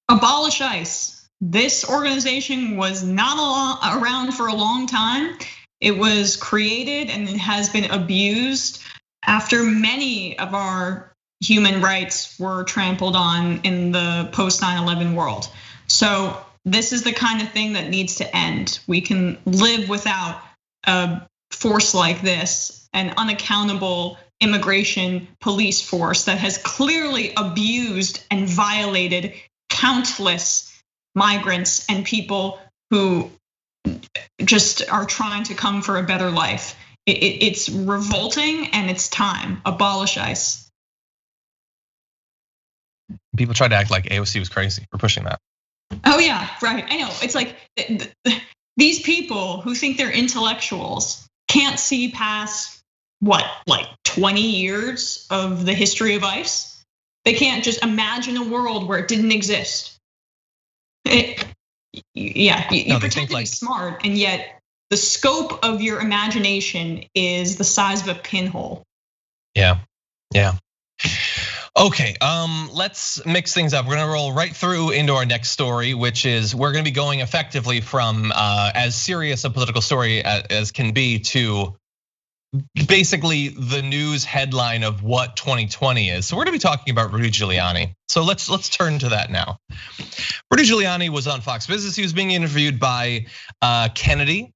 [SPEAKER 2] Abolish ICE. This organization was not around for a long time. It was created and it has been abused after many of our human rights were trampled on in the post 9/11 world. So this is the kind of thing that needs to end. We can live without a force like this, an unaccountable immigration police force that has clearly abused and violated countless migrants and people who just are trying to come for a better life. It's revolting and it's time. Abolish ICE.
[SPEAKER 1] People try to act like AOC was crazy for pushing that.
[SPEAKER 2] Oh yeah, right. I know. It's like these people who think they're intellectuals can't see past what, like 20 years of the history of ICE. They can't just imagine a world where it didn't exist. You pretend to be smart, and yet the scope of your imagination is the size of a pinhole.
[SPEAKER 1] Yeah. Okay, let's mix things up. We're gonna roll right through into our next story, which is we're gonna be going effectively from as serious a political story as can be to basically the news headline of what 2020 is. So we're gonna be talking about Rudy Giuliani. So let's turn to that now. Rudy Giuliani was on Fox Business. He was being interviewed by Kennedy,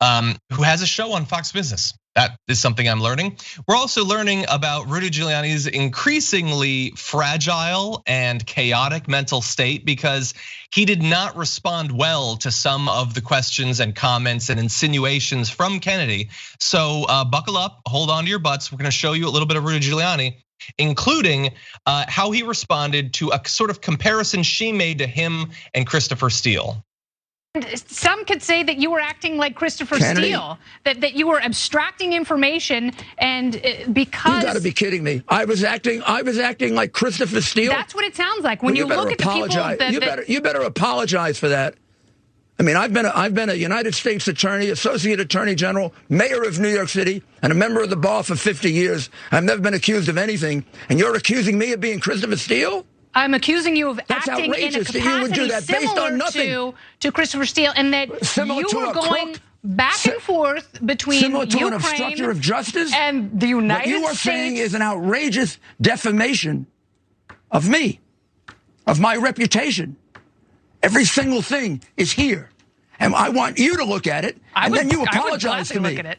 [SPEAKER 1] who has a show on Fox Business. That is something I'm learning. We're also learning about Rudy Giuliani's increasingly fragile and chaotic mental state because he did not respond well to some of the questions and comments and insinuations from Kennedy. So buckle up, hold on to your butts. We're gonna show you a little bit of Rudy Giuliani, including how he responded to a sort of comparison she made to him and Christopher Steele.
[SPEAKER 7] Some could say that you were acting like Christopher Steele, that you were abstracting information, and because
[SPEAKER 8] you got to be kidding me. I was acting like Christopher Steele.
[SPEAKER 7] That's what it sounds like when you look at the people.
[SPEAKER 8] You better apologize for that. I mean, I've been a United States attorney, associate attorney general, mayor of New York City, and a member of the bar for 50 years. I've never been accused of anything. And you're accusing me of being Christopher Steele?
[SPEAKER 7] I'm accusing you of
[SPEAKER 8] That's
[SPEAKER 7] acting in a
[SPEAKER 8] outrageous that you would do
[SPEAKER 7] capacity
[SPEAKER 8] that based on
[SPEAKER 7] similar
[SPEAKER 8] nothing.
[SPEAKER 7] to Christopher Steele, and that
[SPEAKER 8] Similar
[SPEAKER 7] you
[SPEAKER 8] to
[SPEAKER 7] were
[SPEAKER 8] a
[SPEAKER 7] going
[SPEAKER 8] crook?
[SPEAKER 7] back and forth between
[SPEAKER 8] Similar to an
[SPEAKER 7] Ukraine
[SPEAKER 8] obstructor of justice?
[SPEAKER 7] and the United States.
[SPEAKER 8] What you are saying is an outrageous defamation of me, of my reputation. Every single thing is here. And I want you to look at it, and then you apologize to me.
[SPEAKER 7] Look at it.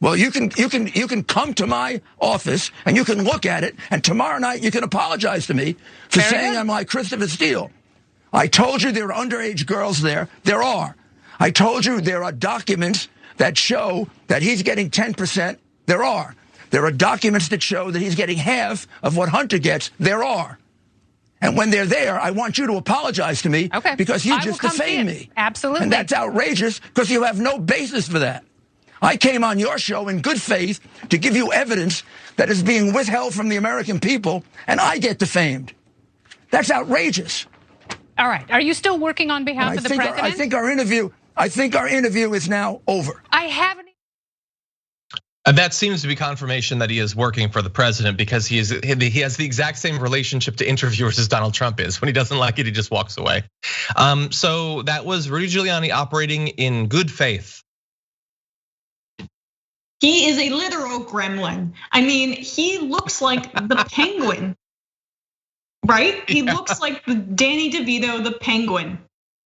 [SPEAKER 8] Well, you can come to my office and you can look at it, and tomorrow night you can apologize to me for saying I'm like Christopher Steele. I told you there are underage girls there. There are. I told you there are documents that show that he's getting 10%. There are. There are documents that show that he's getting half of what Hunter gets. There are. And when they're there, I want you to apologize to me because you just defamed me.
[SPEAKER 7] Absolutely.
[SPEAKER 8] And that's outrageous because you have no basis for that. I came on your show in good faith to give you evidence that is being withheld from the American people, and I get defamed. That's outrageous.
[SPEAKER 7] All right. Are you still working on behalf of the president?
[SPEAKER 8] I think our interview is now over.
[SPEAKER 7] I haven't.
[SPEAKER 1] That seems to be confirmation that he is working for the president because he has the exact same relationship to interviewers as Donald Trump is. When he doesn't like it, he just walks away. So that was Rudy Giuliani operating in good faith.
[SPEAKER 2] He is a literal gremlin. I mean, he looks like the Penguin, right? He looks like the Danny DeVito, the Penguin.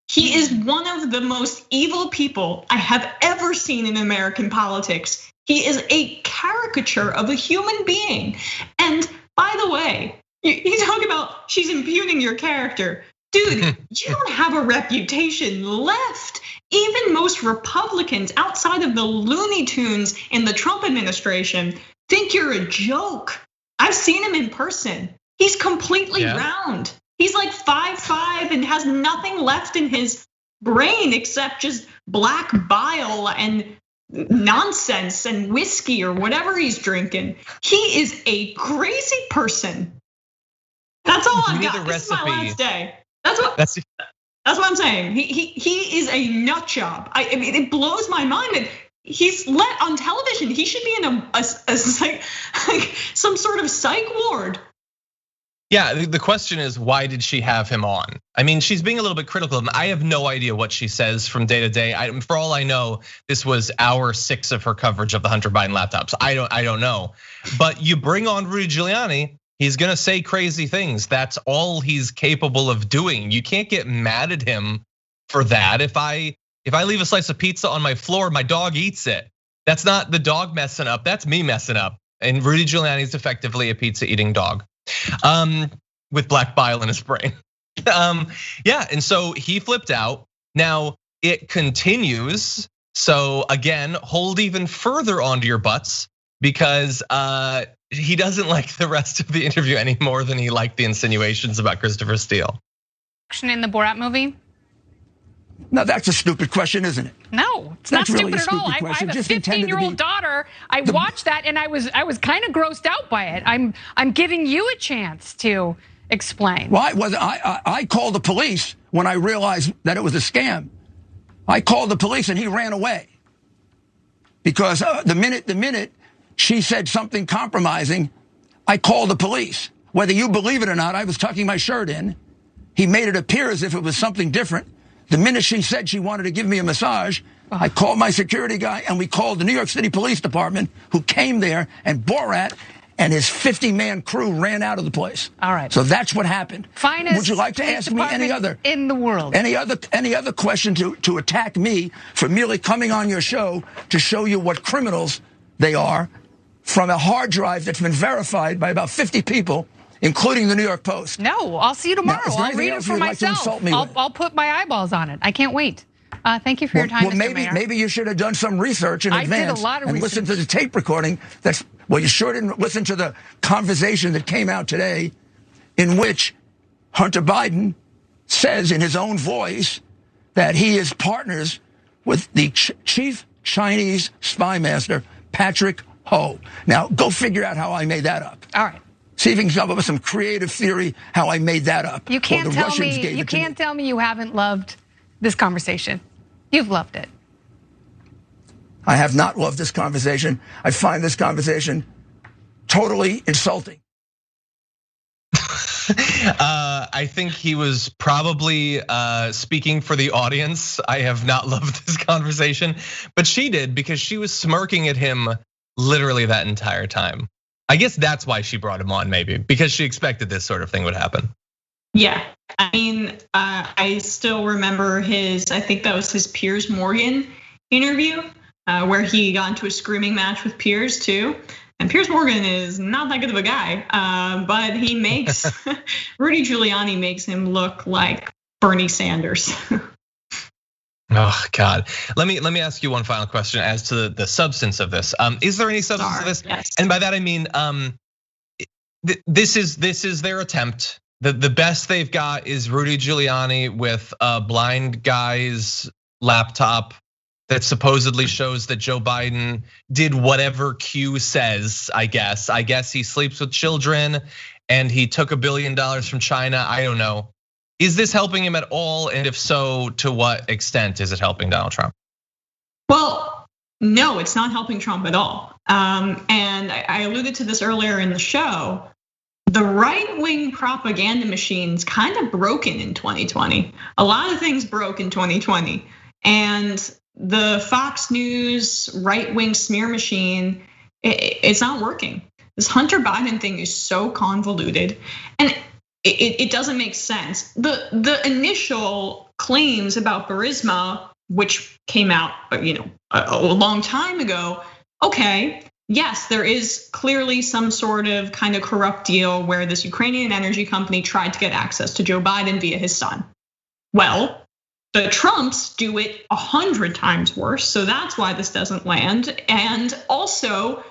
[SPEAKER 2] He is one of the most evil people I have ever seen in American politics. He is a caricature of a human being. And by the way, you talk about she's impugning your character. Dude, you don't have a reputation left. Even most Republicans outside of the Looney Tunes in the Trump administration think you're a joke. I've seen him in person. He's completely round. He's like 5'5" and has nothing left in his brain except just black bile and nonsense and whiskey or whatever he's drinking. He is a crazy person. That's all I've got. This is my last day. That's what I'm saying. He is a nut job. I mean, it blows my mind that he's let on television. He should be in a some sort of psych ward.
[SPEAKER 1] Yeah, the question is, why did she have him on? I mean, she's being a little bit critical of him. I have no idea what she says from day to day. For all I know, this was hour 6 of her coverage of the Hunter Biden laptops. I don't know. But you bring on Rudy Giuliani, he's gonna say crazy things. That's all he's capable of doing. You can't get mad at him for that. If I leave a slice of pizza on my floor, my dog eats it. That's not the dog messing up, that's me messing up. And Rudy Giuliani is effectively a pizza eating dog. With black bile in his brain. Yeah, and so he flipped out. Now it continues. So again, hold even further onto your butts because he doesn't like the rest of the interview any more than he liked the insinuations about Christopher Steele.
[SPEAKER 7] In the Borat movie?
[SPEAKER 8] No, that's a stupid question, isn't it?
[SPEAKER 7] No, it's not
[SPEAKER 8] really
[SPEAKER 7] stupid at all. I have a 15-year-old daughter. I watched that and I was kind of grossed out by it. I'm giving you a chance to explain.
[SPEAKER 8] Well, I called the police when I realized that it was a scam. I called the police and he ran away because the minute she said something compromising, I called the police. Whether you believe it or not, I was tucking my shirt in. He made it appear as if it was something different. The minute she said she wanted to give me a massage, I called my security guy and we called the New York City Police Department, who came there, and Borat and his 50-man crew ran out of the place.
[SPEAKER 7] All right.
[SPEAKER 8] So that's what happened.
[SPEAKER 7] Finest
[SPEAKER 8] Would you like to ask me any other
[SPEAKER 7] in the world?
[SPEAKER 8] Any other question to attack me for merely coming on your show to show you what criminals they are from a hard drive that's been verified by about 50 people, including the New York Post?
[SPEAKER 7] No, I'll see you tomorrow. I'll read it for myself.
[SPEAKER 8] Like
[SPEAKER 7] I'll put my eyeballs on it. I can't wait. Thank you for your time, Mr. Mayor.
[SPEAKER 8] Maybe you should have done some research in advance.
[SPEAKER 7] I did a lot of
[SPEAKER 8] and
[SPEAKER 7] research.
[SPEAKER 8] Listen to the tape recording. You sure didn't listen to the conversation that came out today in which Hunter Biden says in his own voice that he is partners with the chief Chinese spy master, Patrick Ho. Now, go figure out how I made that up.
[SPEAKER 7] All right.
[SPEAKER 8] See if you can come up with some creative theory how I made that up.
[SPEAKER 7] You can't tell me. You can't tell me you haven't loved this conversation. You've loved it.
[SPEAKER 8] I have not loved this conversation. I find this conversation totally insulting.
[SPEAKER 1] I think he was probably speaking for the audience. I have not loved this conversation, but she did, because she was smirking at him literally that entire time. I guess that's why she brought him on, maybe, because she expected this sort of thing would happen.
[SPEAKER 2] Yeah, I mean, I still remember I think that was his Piers Morgan interview, where he got into a screaming match with Piers too. And Piers Morgan is not that good of a guy, but he makes, Rudy Giuliani makes him look like Bernie Sanders.
[SPEAKER 1] Oh God! Let me ask you one final question as to the substance of this. Is there any substance to this?
[SPEAKER 2] Yes.
[SPEAKER 1] And by that I mean, this is their attempt. The best they've got is Rudy Giuliani with a blind guy's laptop that supposedly shows that Joe Biden did whatever Q says. I guess he sleeps with children, and he took $1 billion from China. I don't know. Is this helping him at all? And if so, to what extent is it helping Donald Trump?
[SPEAKER 2] Well, no, it's not helping Trump at all. And I alluded to this earlier in the show. The right-wing propaganda machine's kind of broken in 2020. A lot of things broke in 2020. And the Fox News right-wing smear machine, it's not working. This Hunter Biden thing is so convoluted, and it doesn't make sense. The initial claims about Burisma, which came out, a long time ago. Okay, yes, there is clearly some sort of kind of corrupt deal where this Ukrainian energy company tried to get access to Joe Biden via his son. Well, the Trumps do it 100 times worse, so that's why this doesn't land. And also,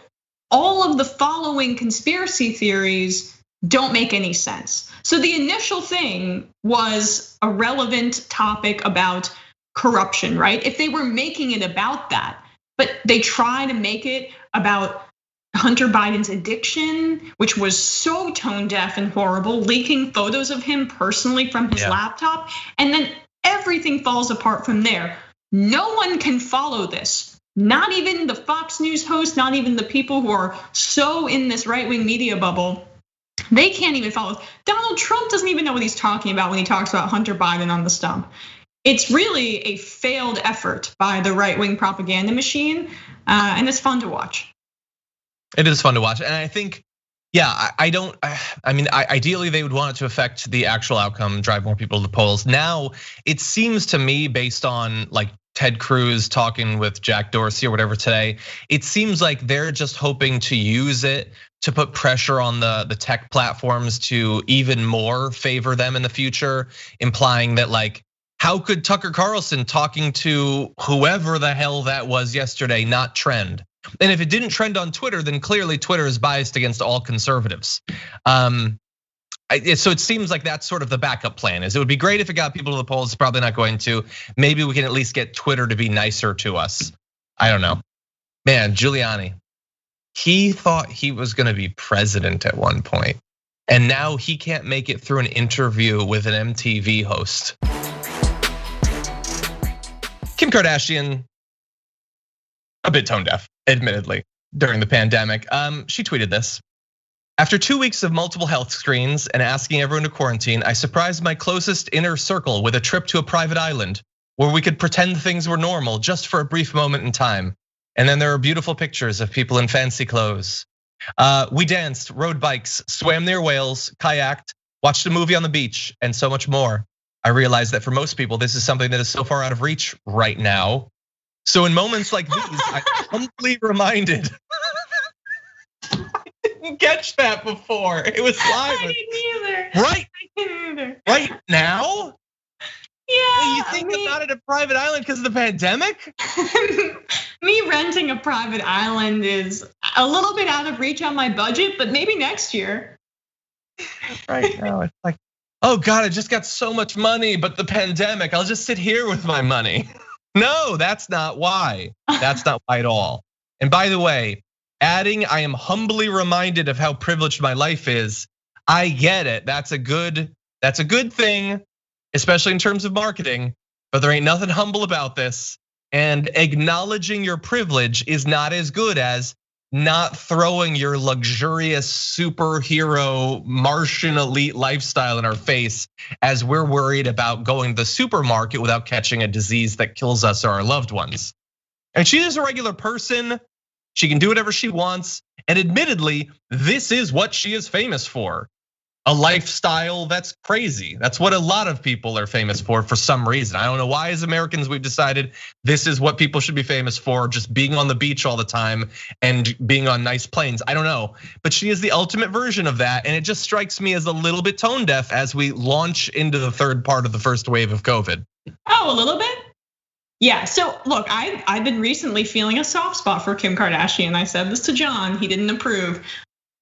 [SPEAKER 2] all of the following conspiracy theories don't make any sense. So the initial thing was a relevant topic about corruption, right? If they were making it about that, but they try to make it about Hunter Biden's addiction, which was so tone deaf and horrible, leaking photos of him personally from his laptop, and then everything falls apart from there. No one can follow this. Not even the Fox News hosts, not even the people who are so in this right-wing media bubble. They can't even follow. Donald Trump doesn't even know what he's talking about when he talks about Hunter Biden on the stump. It's really a failed effort by the right-wing propaganda machine, and it's fun to watch.
[SPEAKER 1] It is fun to watch, and I think, I mean, ideally they would want it to affect the actual outcome, drive more people to the polls. Now, it seems to me, based on like Ted Cruz talking with Jack Dorsey or whatever today, it seems like they're just hoping to use it to put pressure on the tech platforms to even more favor them in the future, implying that like, how could Tucker Carlson talking to whoever the hell that was yesterday not trend? And if it didn't trend on Twitter, then clearly Twitter is biased against all conservatives. So it seems like that's sort of the backup plan. Is it would be great if it got people to the polls. It's probably not going to. Maybe we can at least get Twitter to be nicer to us. I don't know. Man, Giuliani, he thought he was going to be president at one point, and now he can't make it through an interview with an MTV host. Kim Kardashian, a bit tone deaf, admittedly, during the pandemic. She tweeted this. After 2 weeks of multiple health screens and asking everyone to quarantine, I surprised my closest inner circle with a trip to a private island where we could pretend things were normal just for a brief moment in time. And then there are beautiful pictures of people in fancy clothes. We danced, rode bikes, swam near whales, kayaked, watched a movie on the beach, and so much more. I realized that for most people, this is something that is so far out of reach right now. So in moments like these, I'm humbly reminded. I didn't catch that before. It was live.
[SPEAKER 2] I didn't either.
[SPEAKER 1] Right?
[SPEAKER 2] I didn't either.
[SPEAKER 1] Right now?
[SPEAKER 2] Yeah.
[SPEAKER 1] You think about it, a private island because of the pandemic?
[SPEAKER 2] Me renting a private island is a little bit out of reach on my budget, but maybe next year.
[SPEAKER 1] Right now, it's like, oh God, I just got so much money, but the pandemic, I'll just sit here with my money. No, that's not why. That's not why at all. And by the way, adding, I am humbly reminded of how privileged my life is. I get it. That's a good thing, especially in terms of marketing. but there ain't nothing humble about this. And acknowledging your privilege is not as good as not throwing your luxurious superhero Martian elite lifestyle in our face as we're worried about going to the supermarket without catching a disease that kills us or our loved ones. And she is a regular person. She can do whatever she wants. And admittedly, this is what she is famous for. A lifestyle that's crazy. That's what a lot of people are famous for some reason. I don't know why as Americans we've decided this is what people should be famous for, just being on the beach all the time and being on nice planes. I don't know, but she is the ultimate version of that. And it just strikes me as a little bit tone deaf as we launch into the third part of the first wave of COVID.
[SPEAKER 2] Oh, a little bit? Yeah, so look, I've been recently feeling a soft spot for Kim Kardashian. I said this to John, he didn't approve.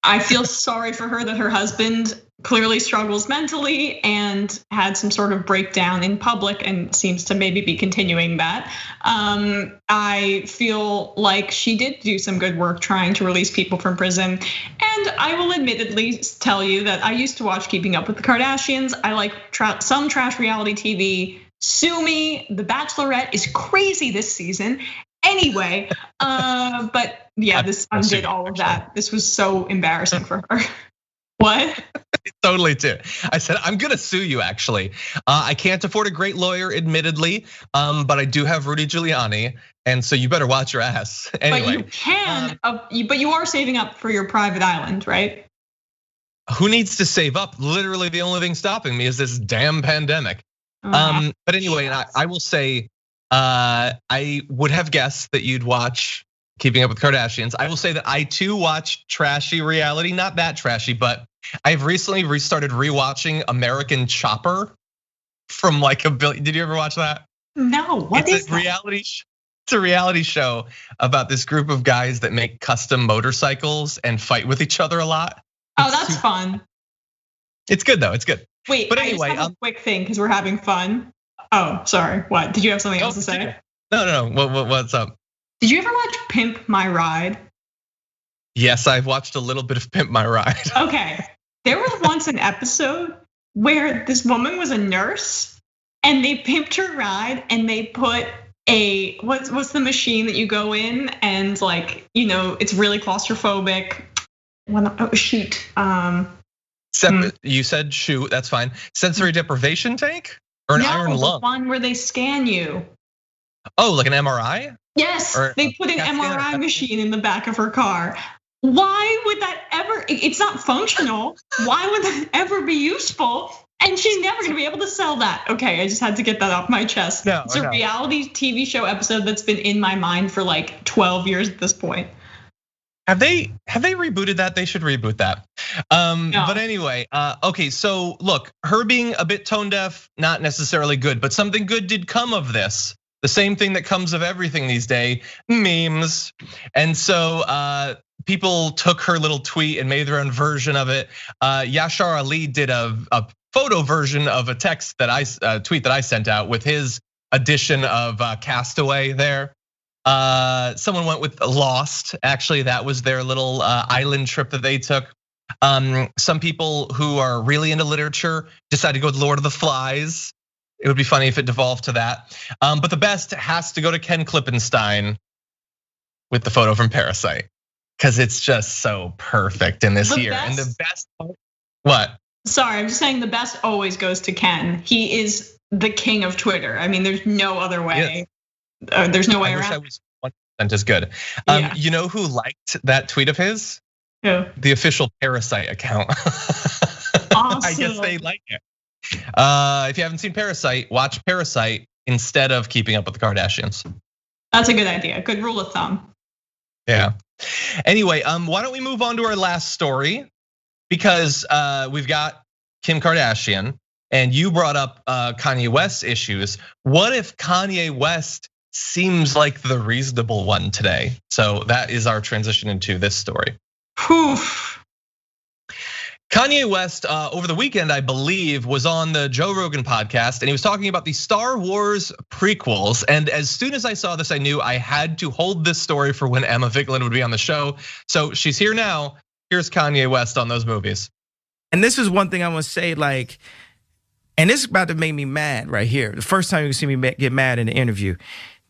[SPEAKER 2] I feel sorry for her that her husband clearly struggles mentally and had some sort of breakdown in public and seems to maybe be continuing that. I feel like she did do some good work trying to release people from prison. And I will admittedly tell you that I used to watch Keeping Up with the Kardashians. I like some trash reality TV. Sue me, The Bachelorette is crazy this season. Anyway, but yeah, this undid all of that. This was so embarrassing for her. What?
[SPEAKER 1] Totally too. I said, I'm gonna sue you actually. I can't afford a great lawyer, admittedly, but I do have Rudy Giuliani. And so you better watch your ass. Anyway.
[SPEAKER 2] But you can, but you are saving up for your private island, right?
[SPEAKER 1] Who needs to save up? Literally the only thing stopping me is this damn pandemic. But anyway, I will say, I would have guessed that you'd watch Keeping Up with Kardashians. I will say that I too watch trashy reality, not that trashy, but I've recently restarted rewatching American Chopper from like a billion. Did you ever watch that?
[SPEAKER 2] No, what is that?
[SPEAKER 1] It's a reality show about this group of guys that make custom motorcycles and fight with each other a lot.
[SPEAKER 2] Oh, that's fun.
[SPEAKER 1] It's good though, it's good.
[SPEAKER 2] Wait, but anyway, I just have a quick thing because we're having fun. Oh, sorry, what? Did you have something else to say?
[SPEAKER 1] No, what's up?
[SPEAKER 2] Did you ever watch Pimp My Ride?
[SPEAKER 1] Yes, I've watched a little bit of Pimp My Ride.
[SPEAKER 2] Okay, there was once an episode where this woman was a nurse and they pimped her ride and they put a, what's the machine that you go in and like, it's really claustrophobic. Shoot.
[SPEAKER 1] You said shoot, that's fine. Sensory deprivation tank or an iron lung?
[SPEAKER 2] The one where they scan you.
[SPEAKER 1] Oh, like an MRI?
[SPEAKER 2] Yes, they put an MRI machine in the back of her car. Why would that ever, it's not functional. Why would that ever be useful? And she's never gonna be able to sell that. Okay, I just had to get that off my chest. It's a reality TV show episode that's been in my mind for like 12 years at this point.
[SPEAKER 1] Have they rebooted that? They should reboot that. No. But anyway, okay, so look, her being a bit tone deaf, not necessarily good, but something good did come of this. The same thing that comes of everything these days, memes. And so people took her little tweet and made their own version of it. Yashar Ali did a photo version of a text that tweet that I sent out with his edition of Castaway there. Someone went with Lost. Actually, that was their little island trip that they took. Some people who are really into literature decided to go with Lord of the Flies. It would be funny if it devolved to that. But the best has to go to Ken Klippenstein with the photo from Parasite, because it's just so perfect in this year. And the best, what?
[SPEAKER 2] Sorry, I'm just saying the best always goes to Ken. He is the king of Twitter. I mean, there's no other way. There's no way around. I wish I was 1% as good. You know who liked that tweet of his? Who? The official Parasite account. Awesome. I guess they like it. If you haven't seen Parasite, watch Parasite instead of Keeping Up with the Kardashians. That's a good idea. Good rule of thumb. Yeah. Anyway, why don't we move on to our last story? Because we've got Kim Kardashian, and you brought up Kanye West's issues. What if Kanye West seems like the reasonable one today? So that is our transition into this story. Kanye West over the weekend, I believe, was on the Joe Rogan podcast, and he was talking about the Star Wars prequels. And as soon as I saw this, I knew I had to hold this story for when Emma Vigeland would be on the show. So she's here now. Here's Kanye West on those movies.
[SPEAKER 9] And this is one thing I want to say, like, and this is about to make me mad right here. The first time you can see me get mad in an interview.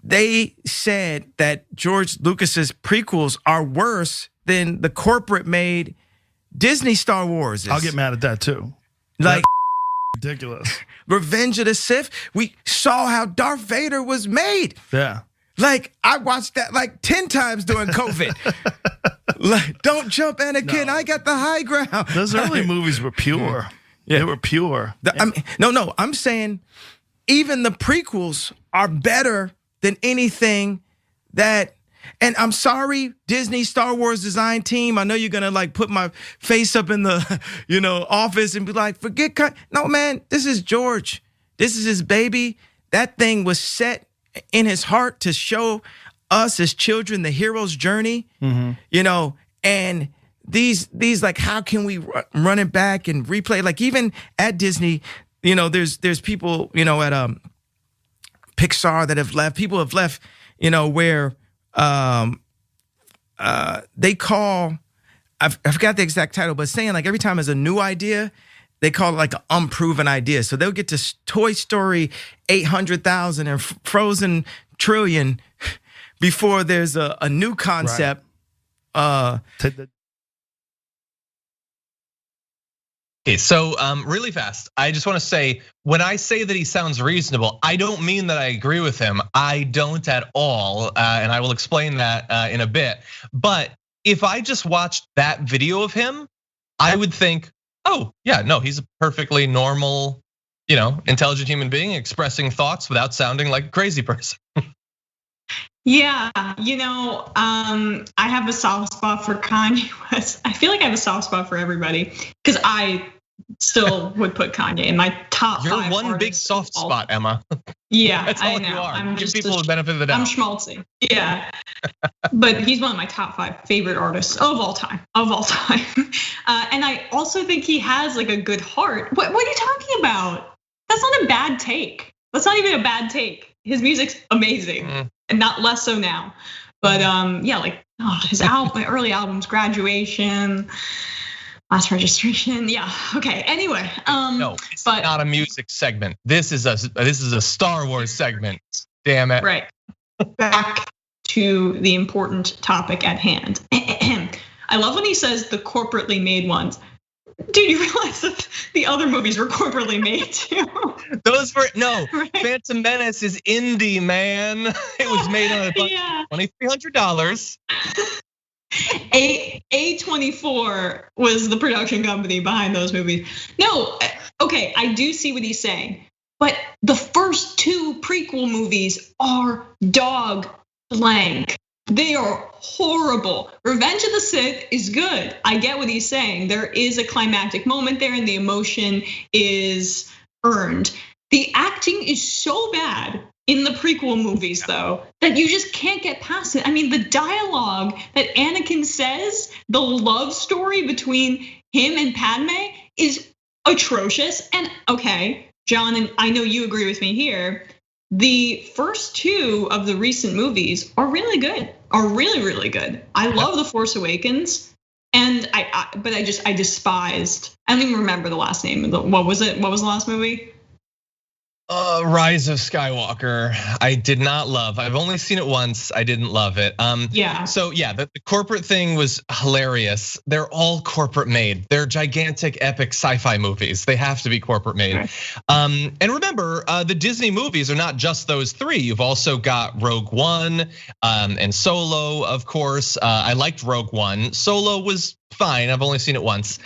[SPEAKER 9] They said that George Lucas's prequels are worse than the corporate-made Disney Star Wars.
[SPEAKER 10] I'll get mad at that too.
[SPEAKER 9] Like
[SPEAKER 10] that's ridiculous.
[SPEAKER 9] Revenge of the Sith. We saw how Darth Vader was made.
[SPEAKER 10] Yeah.
[SPEAKER 9] Like I watched that like 10 times during COVID. Like, don't jump, Anakin. No. I got the high ground.
[SPEAKER 10] Those early movies were pure. Yeah. They were pure.
[SPEAKER 9] No. I'm saying even the prequels are better than anything that, and I'm sorry, Disney Star Wars design team. I know you're gonna like put my face up in the, office and be like, forget. No, man, this is George. This is his baby. That thing was set in his heart to show us as children the hero's journey. Mm-hmm. And these like, how can we run it back and replay? Like even at Disney, there's people, at Pixar that have left. People have left, where they call, I forgot the exact title, but saying like every time there's a new idea, they call it like an unproven idea. So they'll get to Toy Story 800,000 and Frozen trillion before there's a new concept.
[SPEAKER 1] Right. Okay, so really fast, I just want to say, when I say that he sounds reasonable, I don't mean that I agree with him. I don't at all, and I will explain that in a bit. But if I just watched that video of him, I would think, oh yeah, no, he's a perfectly normal, intelligent human being expressing thoughts without sounding like a crazy person.
[SPEAKER 2] Yeah, I have a soft spot for Kanye West. I feel like I have a soft spot for everybody because I still would put Kanye in my top 5.
[SPEAKER 1] You're one big soft spot, Emma.
[SPEAKER 2] Yeah,
[SPEAKER 1] that's all
[SPEAKER 2] I know.
[SPEAKER 1] You are.
[SPEAKER 2] I'm
[SPEAKER 1] Give
[SPEAKER 2] just
[SPEAKER 1] people the benefit of the doubt.
[SPEAKER 2] I'm schmaltzy. Yeah, but he's one of my top 5 favorite artists of all time. And I also think he has like a good heart. What are you talking about? That's not a bad take. That's not even a bad take. His music's amazing, and not less so now. But yeah, like his early albums, Graduation, Last Registration. Yeah, okay. Anyway,
[SPEAKER 1] no, it's not a music segment. This is a Star Wars segment. Damn it.
[SPEAKER 2] Right. Back to the important topic at hand. I love when he says the corporately made ones. Dude, you realize that the other movies were corporately made too?
[SPEAKER 1] Those were, no, right. Phantom Menace is indie, man. It was made on $2,300.
[SPEAKER 2] A24 was the production company behind those movies. No, okay, I do see what he's saying. But the first 2 prequel movies are dog blank. They are horrible. Revenge of the Sith is good. I get what he's saying. There is a climactic moment there and the emotion is earned. The acting is so bad in the prequel movies though, that you just can't get past it. I mean, the dialogue that Anakin says, the love story between him and Padme is atrocious. And okay, John, and I know you agree with me here. The first 2 of the recent movies are really good, are really, really good. I love The Force Awakens, and I despised. I don't even remember the last name. What was it? What was the last movie?
[SPEAKER 1] Rise of Skywalker. I did not love. I've only seen it once. I didn't love it.
[SPEAKER 2] Yeah.
[SPEAKER 1] So yeah, the corporate thing was hilarious. They're all corporate made. They're gigantic, epic sci-fi movies. They have to be corporate made. Right. And remember, the Disney movies are not just those 3. You've also got Rogue One and Solo, of course. I liked Rogue One. Solo was fine. I've only seen it once.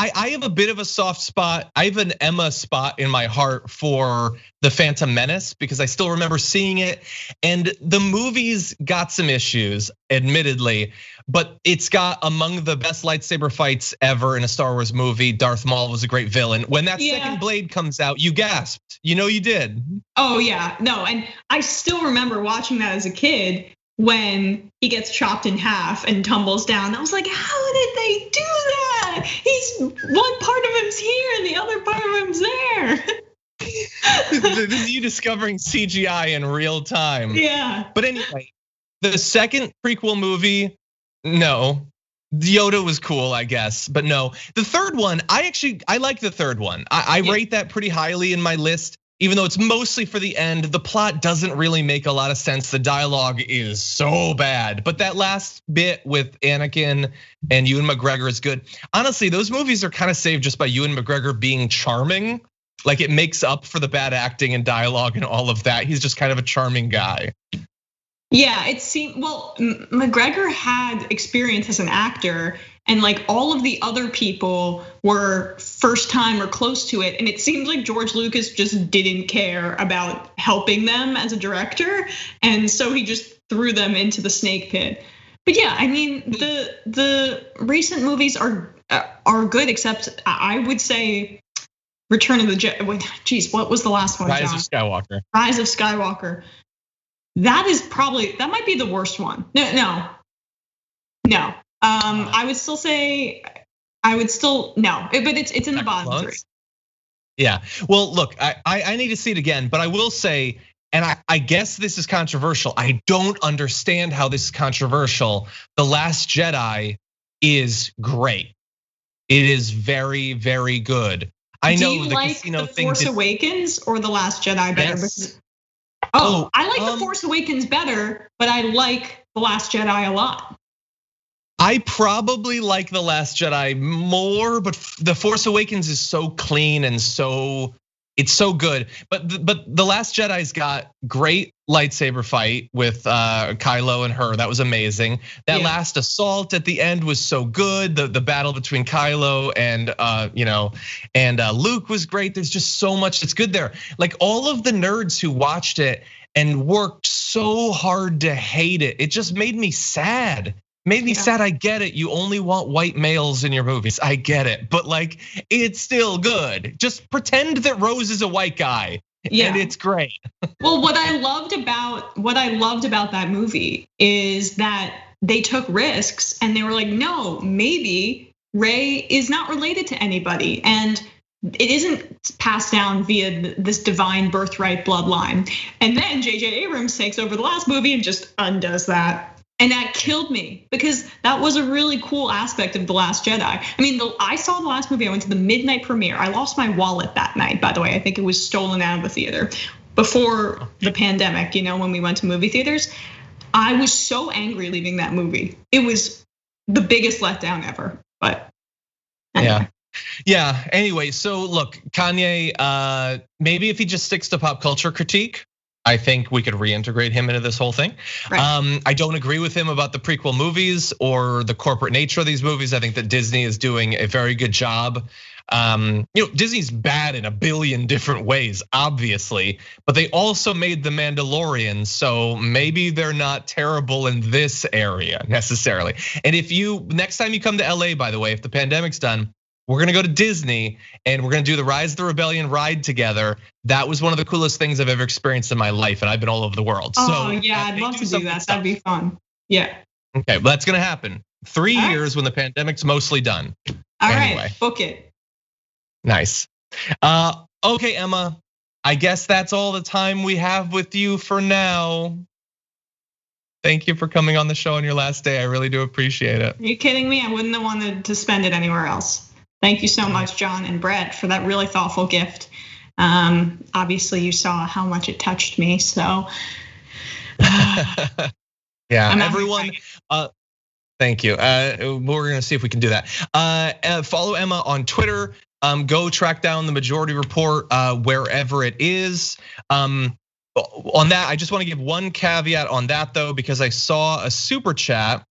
[SPEAKER 1] I have a bit of a soft spot. I have an Emma spot in my heart for The Phantom Menace because I still remember seeing it. And the movie's got some issues, admittedly, but it's got among the best lightsaber fights ever in a Star Wars movie. Darth Maul was a great villain. When that second blade comes out, you gasped. You did.
[SPEAKER 2] Oh yeah, no, and I still remember watching that as a kid. When he gets chopped in half and tumbles down, I was like, how did they do that? One part of him's here and the other part of him's there.
[SPEAKER 1] This is you discovering CGI in real time.
[SPEAKER 2] Yeah.
[SPEAKER 1] But anyway, the second prequel movie, no. Yoda was cool, I guess, but no. The third one, I like the third one. I rate that pretty highly in my list, even though it's mostly for the end. The plot doesn't really make a lot of sense. The dialogue is so bad, but that last bit with Anakin and Ewan McGregor is good. Honestly, those movies are kind of saved just by Ewan McGregor being charming. Like it makes up for the bad acting and dialogue and all of that. He's just kind of a charming guy.
[SPEAKER 2] Yeah, it seemed, well, McGregor had experience as an actor, and like all of the other people were first time or close to it. And it seemed like George Lucas just didn't care about helping them as a director. And so he just threw them into the snake pit. But yeah, I mean, the recent movies are good, except I would say Return of the Jedi. Geez, what was the last one?
[SPEAKER 1] Rise of Skywalker.
[SPEAKER 2] Rise of Skywalker. That might be the worst one. No. I would still say, no, but it's in the bottom three.
[SPEAKER 1] Yeah, well, look, I need to see it again, but I will say, and I guess this is controversial. I don't understand how this is controversial. The Last Jedi is great. It is very, very good. I know
[SPEAKER 2] do you
[SPEAKER 1] the
[SPEAKER 2] like
[SPEAKER 1] casino
[SPEAKER 2] the
[SPEAKER 1] thing.
[SPEAKER 2] Force Awakens or the Last Jedi better?
[SPEAKER 1] Yes.
[SPEAKER 2] I like the Force Awakens better, but I like the Last Jedi a lot.
[SPEAKER 1] I probably like the Last Jedi more, but the Force Awakens is so clean and it's so good. But the Last Jedi's got great lightsaber fight with Kylo and her. That was amazing. That last assault at the end was so good. The battle between Kylo and Luke was great. There's just so much that's good there. Like all of the nerds who watched it and worked so hard to hate it, it just made me sad. Made me sad. I get it. You only want white males in your movies. I get it. But like, it's still good. Just pretend that Rose is a white guy. And it's great.
[SPEAKER 2] Well, what I loved about that movie is that they took risks and they were like, no, maybe Rey is not related to anybody. And it isn't passed down via this divine birthright bloodline. And then JJ Abrams takes over the last movie and just undoes that. And that killed me because that was a really cool aspect of The Last Jedi. I mean, I saw the last movie, I went to the midnight premiere. I lost my wallet that night, by the way. I think it was stolen out of the theater before the pandemic, when we went to movie theaters. I was so angry leaving that movie. It was the biggest letdown ever, but anyway.
[SPEAKER 1] Yeah, anyway, so look, Kanye, maybe if he just sticks to pop culture critique, I think we could reintegrate him into this whole thing. Right. I don't agree with him about the prequel movies or the corporate nature of these movies. I think that Disney is doing a very good job. Disney's bad in a billion different ways, obviously, but they also made The Mandalorian, so maybe they're not terrible in this area necessarily. And next time you come to LA, by the way, if the pandemic's done, we're gonna go to Disney and we're gonna do the Rise of the Rebellion ride together. That was one of the coolest things I've ever experienced in my life, and I've been all over the world.
[SPEAKER 2] Oh yeah, I'd love to do that. That'd be fun. Yeah.
[SPEAKER 1] Okay, well, that's gonna happen. 3 years when the pandemic's mostly done.
[SPEAKER 2] All right, book it.
[SPEAKER 1] Nice. Okay, Emma. I guess that's all the time we have with you for now. Thank you for coming on the show on your last day. I really do appreciate it.
[SPEAKER 2] Are you kidding me? I wouldn't have wanted to spend it anywhere else. Thank you so much, John and Brett, for that really thoughtful gift. Obviously, you saw how much it touched me, so.
[SPEAKER 1] Yeah, everyone. Thank you. We're gonna see if we can do that. Follow Emma on Twitter. Go track down the Majority Report wherever it is. On that, I just want to give one caveat on that though, because I saw a super chat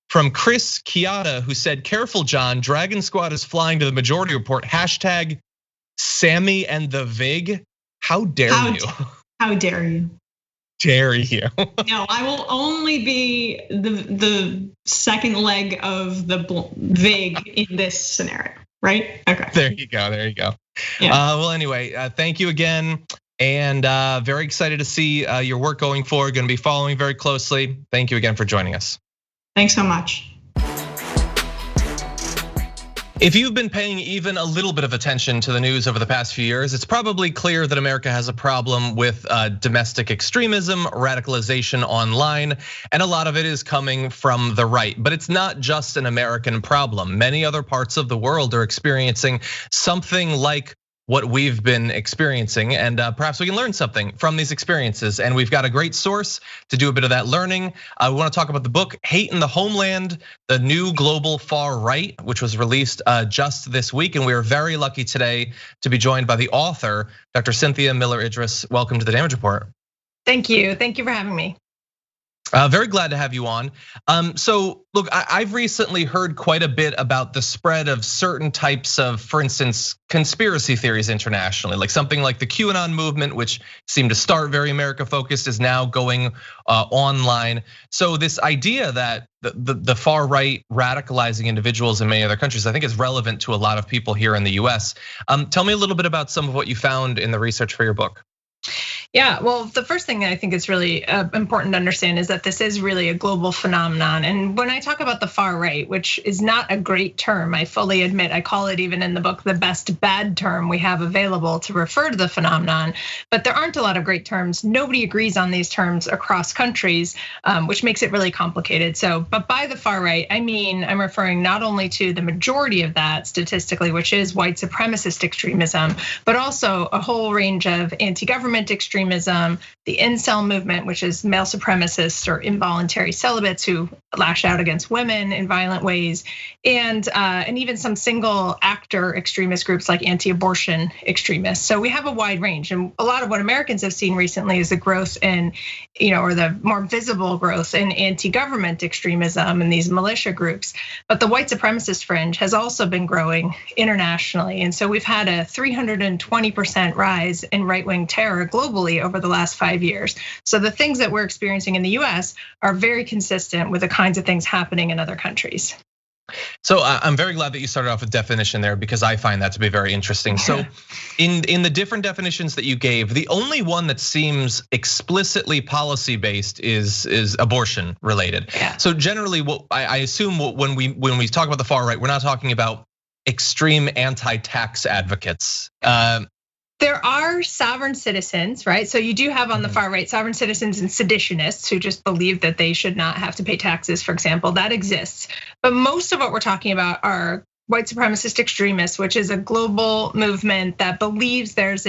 [SPEAKER 1] from Chris Chiata, who said, "Careful, John, Dragon Squad is flying to the Majority Report. Hashtag Sammy and the Vig. How dare you?
[SPEAKER 2] How dare you?
[SPEAKER 1] Dare you?"
[SPEAKER 2] No, I will only be the second leg of the Vig in this scenario, right? Okay.
[SPEAKER 1] There you go. Yeah. Well, anyway, thank you again. And very excited to see your work going forward. Going to be following very closely. Thank you again for joining us.
[SPEAKER 2] Thanks so much.
[SPEAKER 1] If you've been paying even a little bit of attention to the news over the past few years, it's probably clear that America has a problem with domestic extremism, radicalization online, and a lot of it is coming from the right. But it's not just an American problem. Many other parts of the world are experiencing something like what we've been experiencing, and perhaps we can learn something from these experiences. And we've got a great source to do a bit of that learning. We want to talk about the book, In the Homeland, the New Global Far Right, which was released just this week. And we are very lucky today to be joined by the author, Dr. Cynthia Miller-Idriss. Welcome to the Damage Report.
[SPEAKER 11] Thank you for having me.
[SPEAKER 1] Very glad to have you on. So look, I've recently heard quite a bit about the spread of certain types of, for instance, conspiracy theories internationally, like something like the QAnon movement, which seemed to start very America focused, is now going online. So this idea that the far right radicalizing individuals in many other countries, I think is relevant to a lot of people here in the US. Tell me a little bit about some of what you found in the research for your book.
[SPEAKER 11] Yeah, well, the first thing that I think is really important to understand is that this is really a global phenomenon. And when I talk about the far right, which is not a great term, I fully admit, I call it even in the book the best bad term we have available to refer to the phenomenon. But there aren't a lot of great terms. Nobody agrees on these terms across countries, which makes it really complicated. So, but by the far right, I mean, I'm referring not only to the majority of that statistically, which is white supremacist extremism, but also a whole range of anti-government extremism, the incel movement, which is male supremacists or involuntary celibates who lash out against women in violent ways, and even some single actor extremist groups like anti-abortion extremists. So we have a wide range, and a lot of what Americans have seen recently is the growth in, or the more visible growth in anti-government extremism and these militia groups. But the white supremacist fringe has also been growing internationally, and so we've had a 320% rise in right-wing terror globally over the last 5 years. So the things that we're experiencing in the US are very consistent with the kinds of things happening in other countries.
[SPEAKER 1] So I'm very glad that you started off with definition there, because I find that to be very interesting. So in the different definitions that you gave, the only one that seems explicitly policy based is abortion related.
[SPEAKER 11] Yeah.
[SPEAKER 1] So generally, what I assume when we talk about the far right, we're not talking about extreme anti-tax advocates.
[SPEAKER 11] There are sovereign citizens, right? So you do have on the far right sovereign citizens and seditionists who just believe that they should not have to pay taxes, for example. That exists. But most of what we're talking about are white supremacist extremists, which is a global movement that believes it's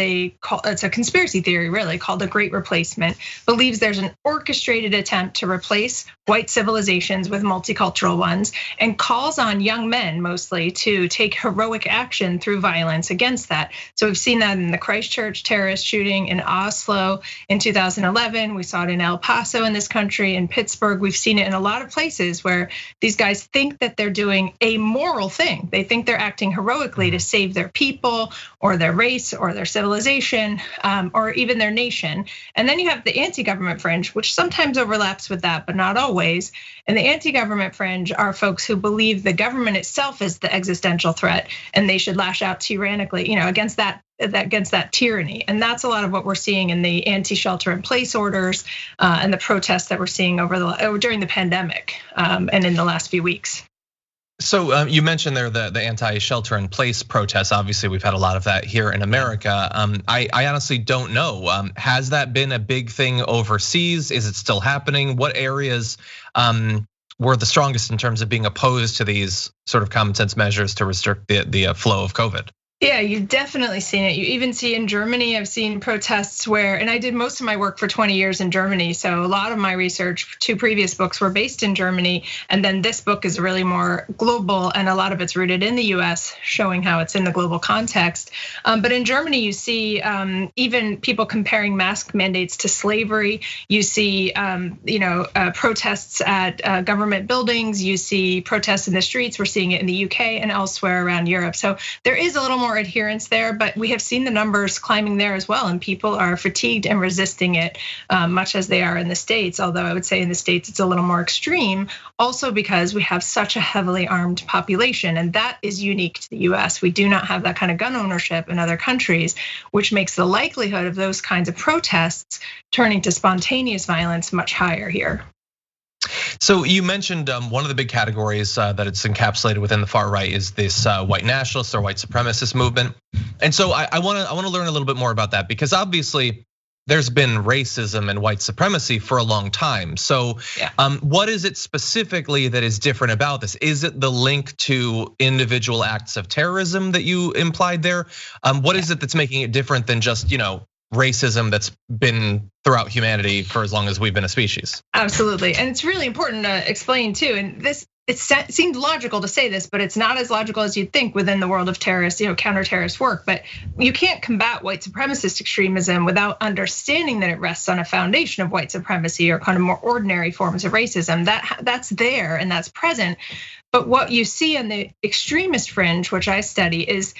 [SPEAKER 11] a conspiracy theory really called the Great Replacement, believes there's an orchestrated attempt to replace white civilizations with multicultural ones, and calls on young men mostly to take heroic action through violence against that. So we've seen that in the Christchurch terrorist shooting in Oslo in 2011. We saw it in El Paso in this country, in Pittsburgh. We've seen it in a lot of places where these guys think that they're doing a moral thing. They think they're acting heroically to save their people or their race or their civilization or even their nation. And then you have the anti-government fringe, which sometimes overlaps with that, but not always. And the anti-government fringe are folks who believe the government itself is the existential threat and they should lash out tyrannically, against that tyranny. And that's a lot of what we're seeing in the anti-shelter-in-place orders and the protests that we're seeing during the pandemic and in the last few weeks.
[SPEAKER 1] So you mentioned there the anti-shelter-in-place protests. Obviously, we've had a lot of that here in America. I honestly don't know. Has that been a big thing overseas? Is it still happening? What areas were the strongest in terms of being opposed to these sort of common sense measures to restrict the flow of COVID?
[SPEAKER 11] Yeah, you've definitely seen it. You even see in Germany, I've seen protests and I did most of my work for 20 years in Germany. So a lot of my research, 2 previous books were based in Germany. And then this book is really more global and a lot of it's rooted in the US, showing how it's in the global context. But in Germany, you see even people comparing mask mandates to slavery. You see protests at government buildings. You see protests in the streets. We're seeing it in the UK and elsewhere around Europe. So there is a little more adherence there, but we have seen the numbers climbing there as well, and people are fatigued and resisting it, much as they are in the States. Although I would say in the States it's a little more extreme, also because we have such a heavily armed population, and that is unique to the US. We do not have that kind of gun ownership in other countries, which makes the likelihood of those kinds of protests turning to spontaneous violence much higher here.
[SPEAKER 1] So you mentioned one of the big categories that it's encapsulated within the far right is this white nationalist or white supremacist movement. And so I want to learn a little bit more about that, because obviously there's been racism and white supremacy for a long time. So what is it specifically that is different about this? Is it the link to individual acts of terrorism that you implied there? What is it that's making it different than just, racism that's been throughout humanity for as long as we've been a species?
[SPEAKER 11] Absolutely, and it's really important to explain too. And this, it seemed logical to say this, but it's not as logical as you'd think within the world of terrorist, counter-terrorist work. But you can't combat white supremacist extremism without understanding that it rests on a foundation of white supremacy or kind of more ordinary forms of racism. That's there and that's present. But what you see on the extremist fringe, which I study, is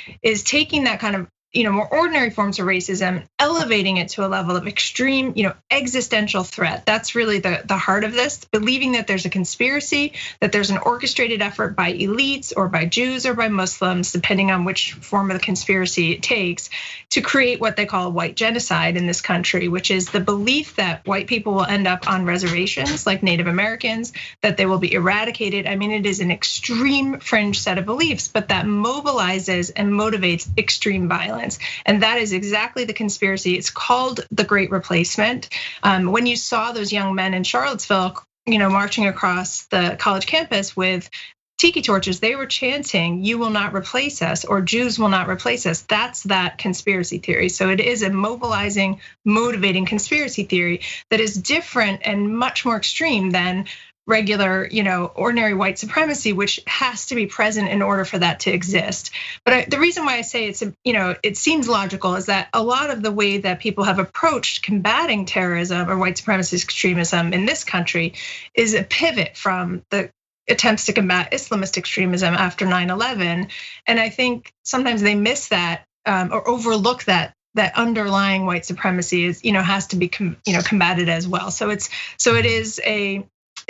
[SPEAKER 11] taking that kind of more ordinary forms of racism, elevating it to a level of extreme, existential threat. That's really the heart of this, believing that there's a conspiracy, that there's an orchestrated effort by elites or by Jews or by Muslims, depending on which form of the conspiracy it takes, to create what they call a white genocide in this country, which is the belief that white people will end up on reservations like Native Americans, that they will be eradicated. I mean, it is an extreme fringe set of beliefs, but that mobilizes and motivates extreme violence. And that is exactly the conspiracy. It's called the Great Replacement. When you saw those young men in Charlottesville, marching across the college campus with tiki torches, they were chanting, "You will not replace us," or "Jews will not replace us." That's that conspiracy theory. So it is a mobilizing, motivating conspiracy theory that is different and much more extreme than regular, ordinary white supremacy, which has to be present in order for that to exist. But the reason why I say it seems logical is that a lot of the way that people have approached combating terrorism or white supremacist extremism in this country is a pivot from the attempts to combat Islamist extremism after 9/11. And I think sometimes they miss that or overlook that underlying white supremacy is, has to be, combated as well. So it's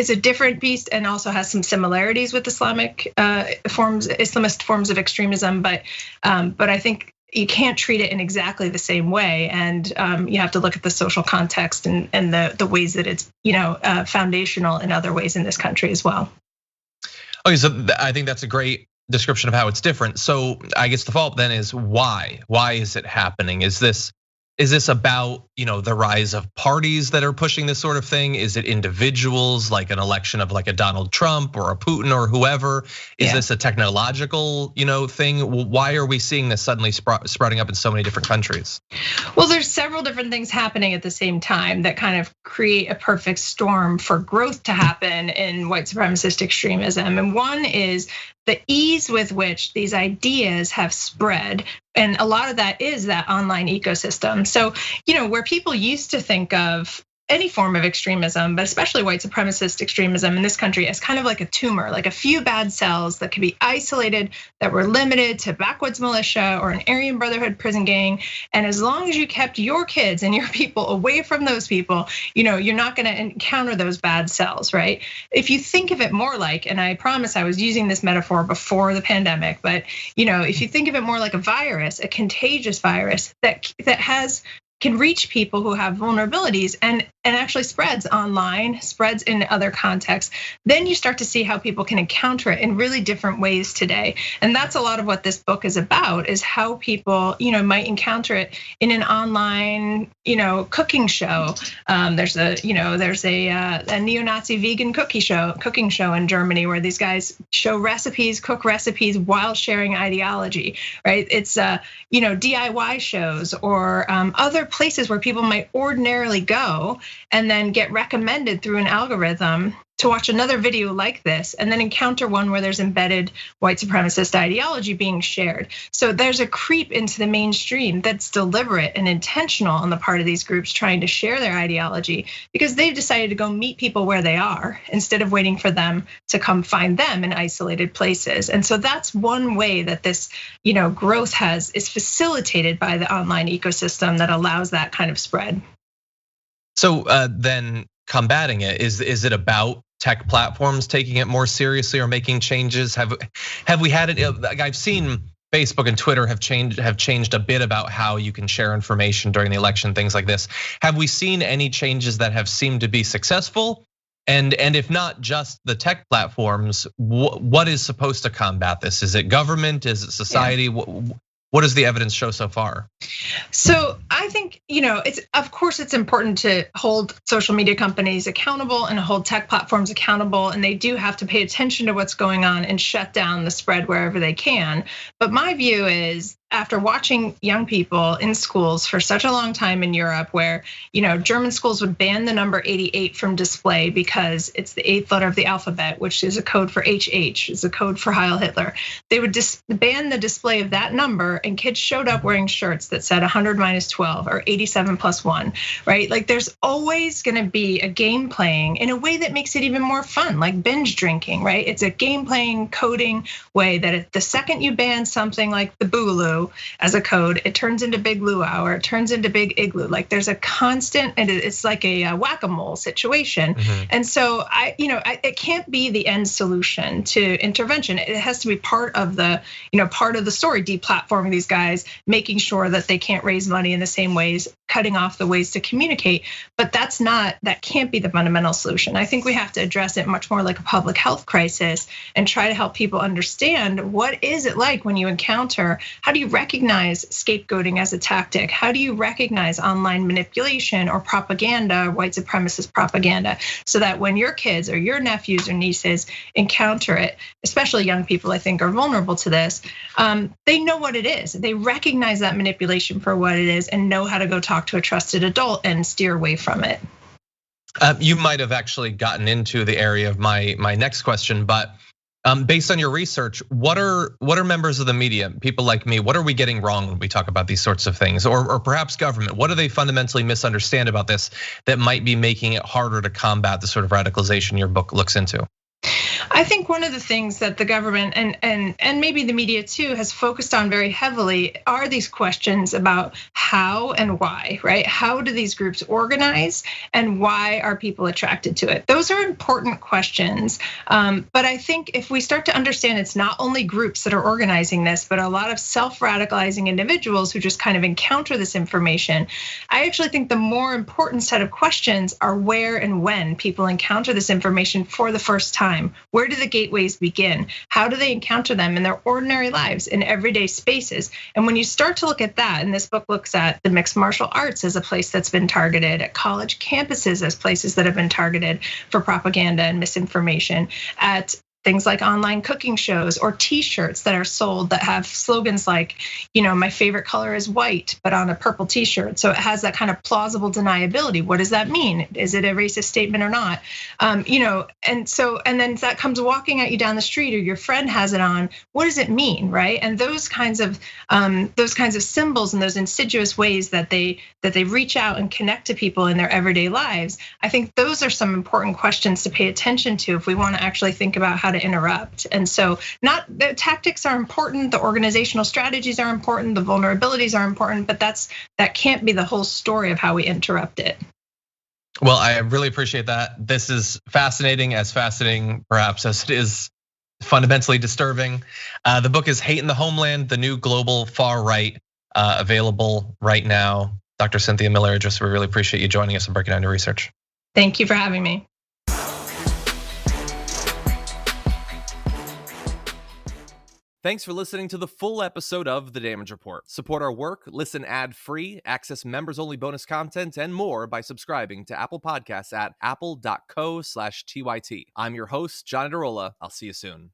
[SPEAKER 11] a different beast and also has some similarities with Islamist forms of extremism, but I think you can't treat it in exactly the same way, and you have to look at the social context and the ways that it's foundational in other ways in this country as well.
[SPEAKER 1] Okay, so I think that's a great description of how it's different. So I guess the follow-up then is why? Why is it happening? Is this about the rise of parties that are pushing this sort of thing? Is it individuals, like an election of like a Donald Trump or a Putin or whoever? Is this a technological thing? Why are we seeing this suddenly sprouting up in so many different countries?
[SPEAKER 11] Well, there's several different things happening at the same time that kind of create a perfect storm for growth to happen in white supremacist extremism. And one is the ease with which these ideas have spread. And a lot of that is that online ecosystem. So, where people used to think of any form of extremism, but especially white supremacist extremism in this country as kind of like a tumor, like a few bad cells that can be isolated, that were limited to backwoods militia or an Aryan Brotherhood prison gang. And as long as you kept your kids and your people away from those people, you're not gonna encounter those bad cells, right? If you think of it more like, and I promise I was using this metaphor before the pandemic, but if you think of it more like a virus, a contagious virus that can reach people who have vulnerabilities and actually spreads online, spreads in other contexts, then you start to see how people can encounter it in really different ways today. And that's a lot of what this book is about, is how people, might encounter it in an online, cooking show. There's a neo-Nazi vegan cooking show in Germany where these guys show recipes, cook recipes while sharing ideology, right? It's DIY shows or other places where people might ordinarily go and then get recommended through an algorithm to watch another video like this and then encounter one where there's embedded white supremacist ideology being shared. So there's a creep into the mainstream that's deliberate and intentional on the part of these groups trying to share their ideology because they've decided to go meet people where they are instead of waiting for them to come find them in isolated places. And so that's one way that this growth is facilitated by the online ecosystem that allows that kind of spread.
[SPEAKER 1] So then combating it, is it about tech platforms taking it more seriously or making changes? Have we had it? I've seen Facebook and Twitter have changed a bit about how you can share information during the election, things like this. Have we seen any changes that have seemed to be successful? And if not just the tech platforms, what is supposed to combat this? Is it government? Is it society? Yeah. What does the evidence show so far?
[SPEAKER 11] So I think, of course it's important to hold social media companies accountable and hold tech platforms accountable, and they do have to pay attention to what's going on and shut down the spread wherever they can. But my view is, after watching young people in schools for such a long time in Europe, where German schools would ban the number 88 from display because it's the 8th letter of the alphabet, which is a code for HH, is a code for Heil Hitler. They would ban the display of that number, and kids showed up wearing shirts that said 100 minus 12 or 87 plus 1, right? Like there's always gonna be a game playing in a way that makes it even more fun, like binge drinking, right? It's a game playing, coding way that the second you ban something like the Boogaloo as a code, it turns into Big Luau or it turns into Big Igloo. Like there's a constant, and it's like a whack-a-mole situation. Mm-hmm. And so it can't be the end solution to intervention. It has to be part of the story, deplatforming these guys, making sure that they can't raise money in the same ways, cutting off the ways to communicate. But that can't be the fundamental solution. I think we have to address it much more like a public health crisis and try to help people understand what is it like when you encounter, how do you recognize scapegoating as a tactic? How do you recognize online manipulation or propaganda, white supremacist propaganda, so that when your kids or your nephews or nieces encounter it, especially young people I think are vulnerable to this, they know what it is. They recognize that manipulation for what it is and know how to go talk to a trusted adult and steer away from it.
[SPEAKER 1] You might have actually gotten into the area of my next question, but based on your research, what are members of the media, people like me, what are we getting wrong when we talk about these sorts of things? Or perhaps government, what do they fundamentally misunderstand about this that might be making it harder to combat the sort of radicalization your book looks into?
[SPEAKER 11] I think one of the things that the government and maybe the media too has focused on very heavily are these questions about how and why, right? How do these groups organize and why are people attracted to it? Those are important questions. But I think if we start to understand it's not only groups that are organizing this, but a lot of self-radicalizing individuals who just kind of encounter this information, I actually think the more important set of questions are where and when people encounter this information for the first time. Where do the gateways begin? How do they encounter them in their ordinary lives, in everyday spaces? And when you start to look at that, and this book looks at the mixed martial arts as a place that's been targeted, at college campuses as places that have been targeted for propaganda and misinformation, at things like online cooking shows or t-shirts that are sold that have slogans like, my favorite color is white, but on a purple t-shirt. So it has that kind of plausible deniability. What does that mean? Is it a racist statement or not? And then that comes walking at you down the street or your friend has it on. What does it mean, right? And those kinds of symbols and those insidious ways that they reach out and connect to people in their everyday lives. I think those are some important questions to pay attention to if we want to actually think about how to interrupt. And so the tactics are important, the organizational strategies are important, the vulnerabilities are important, but that can't be the whole story of how we interrupt it.
[SPEAKER 1] Well, I really appreciate that. This is fascinating perhaps as it is fundamentally disturbing. The book is Hate in the Homeland, the New Global Far Right, available right now. Dr. Cynthia Miller-Idriss, we really appreciate you joining us and breaking down your research.
[SPEAKER 11] Thank you for having me.
[SPEAKER 12] Thanks for listening to the full episode of The Damage Report. Support our work, listen ad-free, access members-only bonus content, and more by subscribing to Apple Podcasts at apple.co/TYT. I'm your host, John Adarola. I'll see you soon.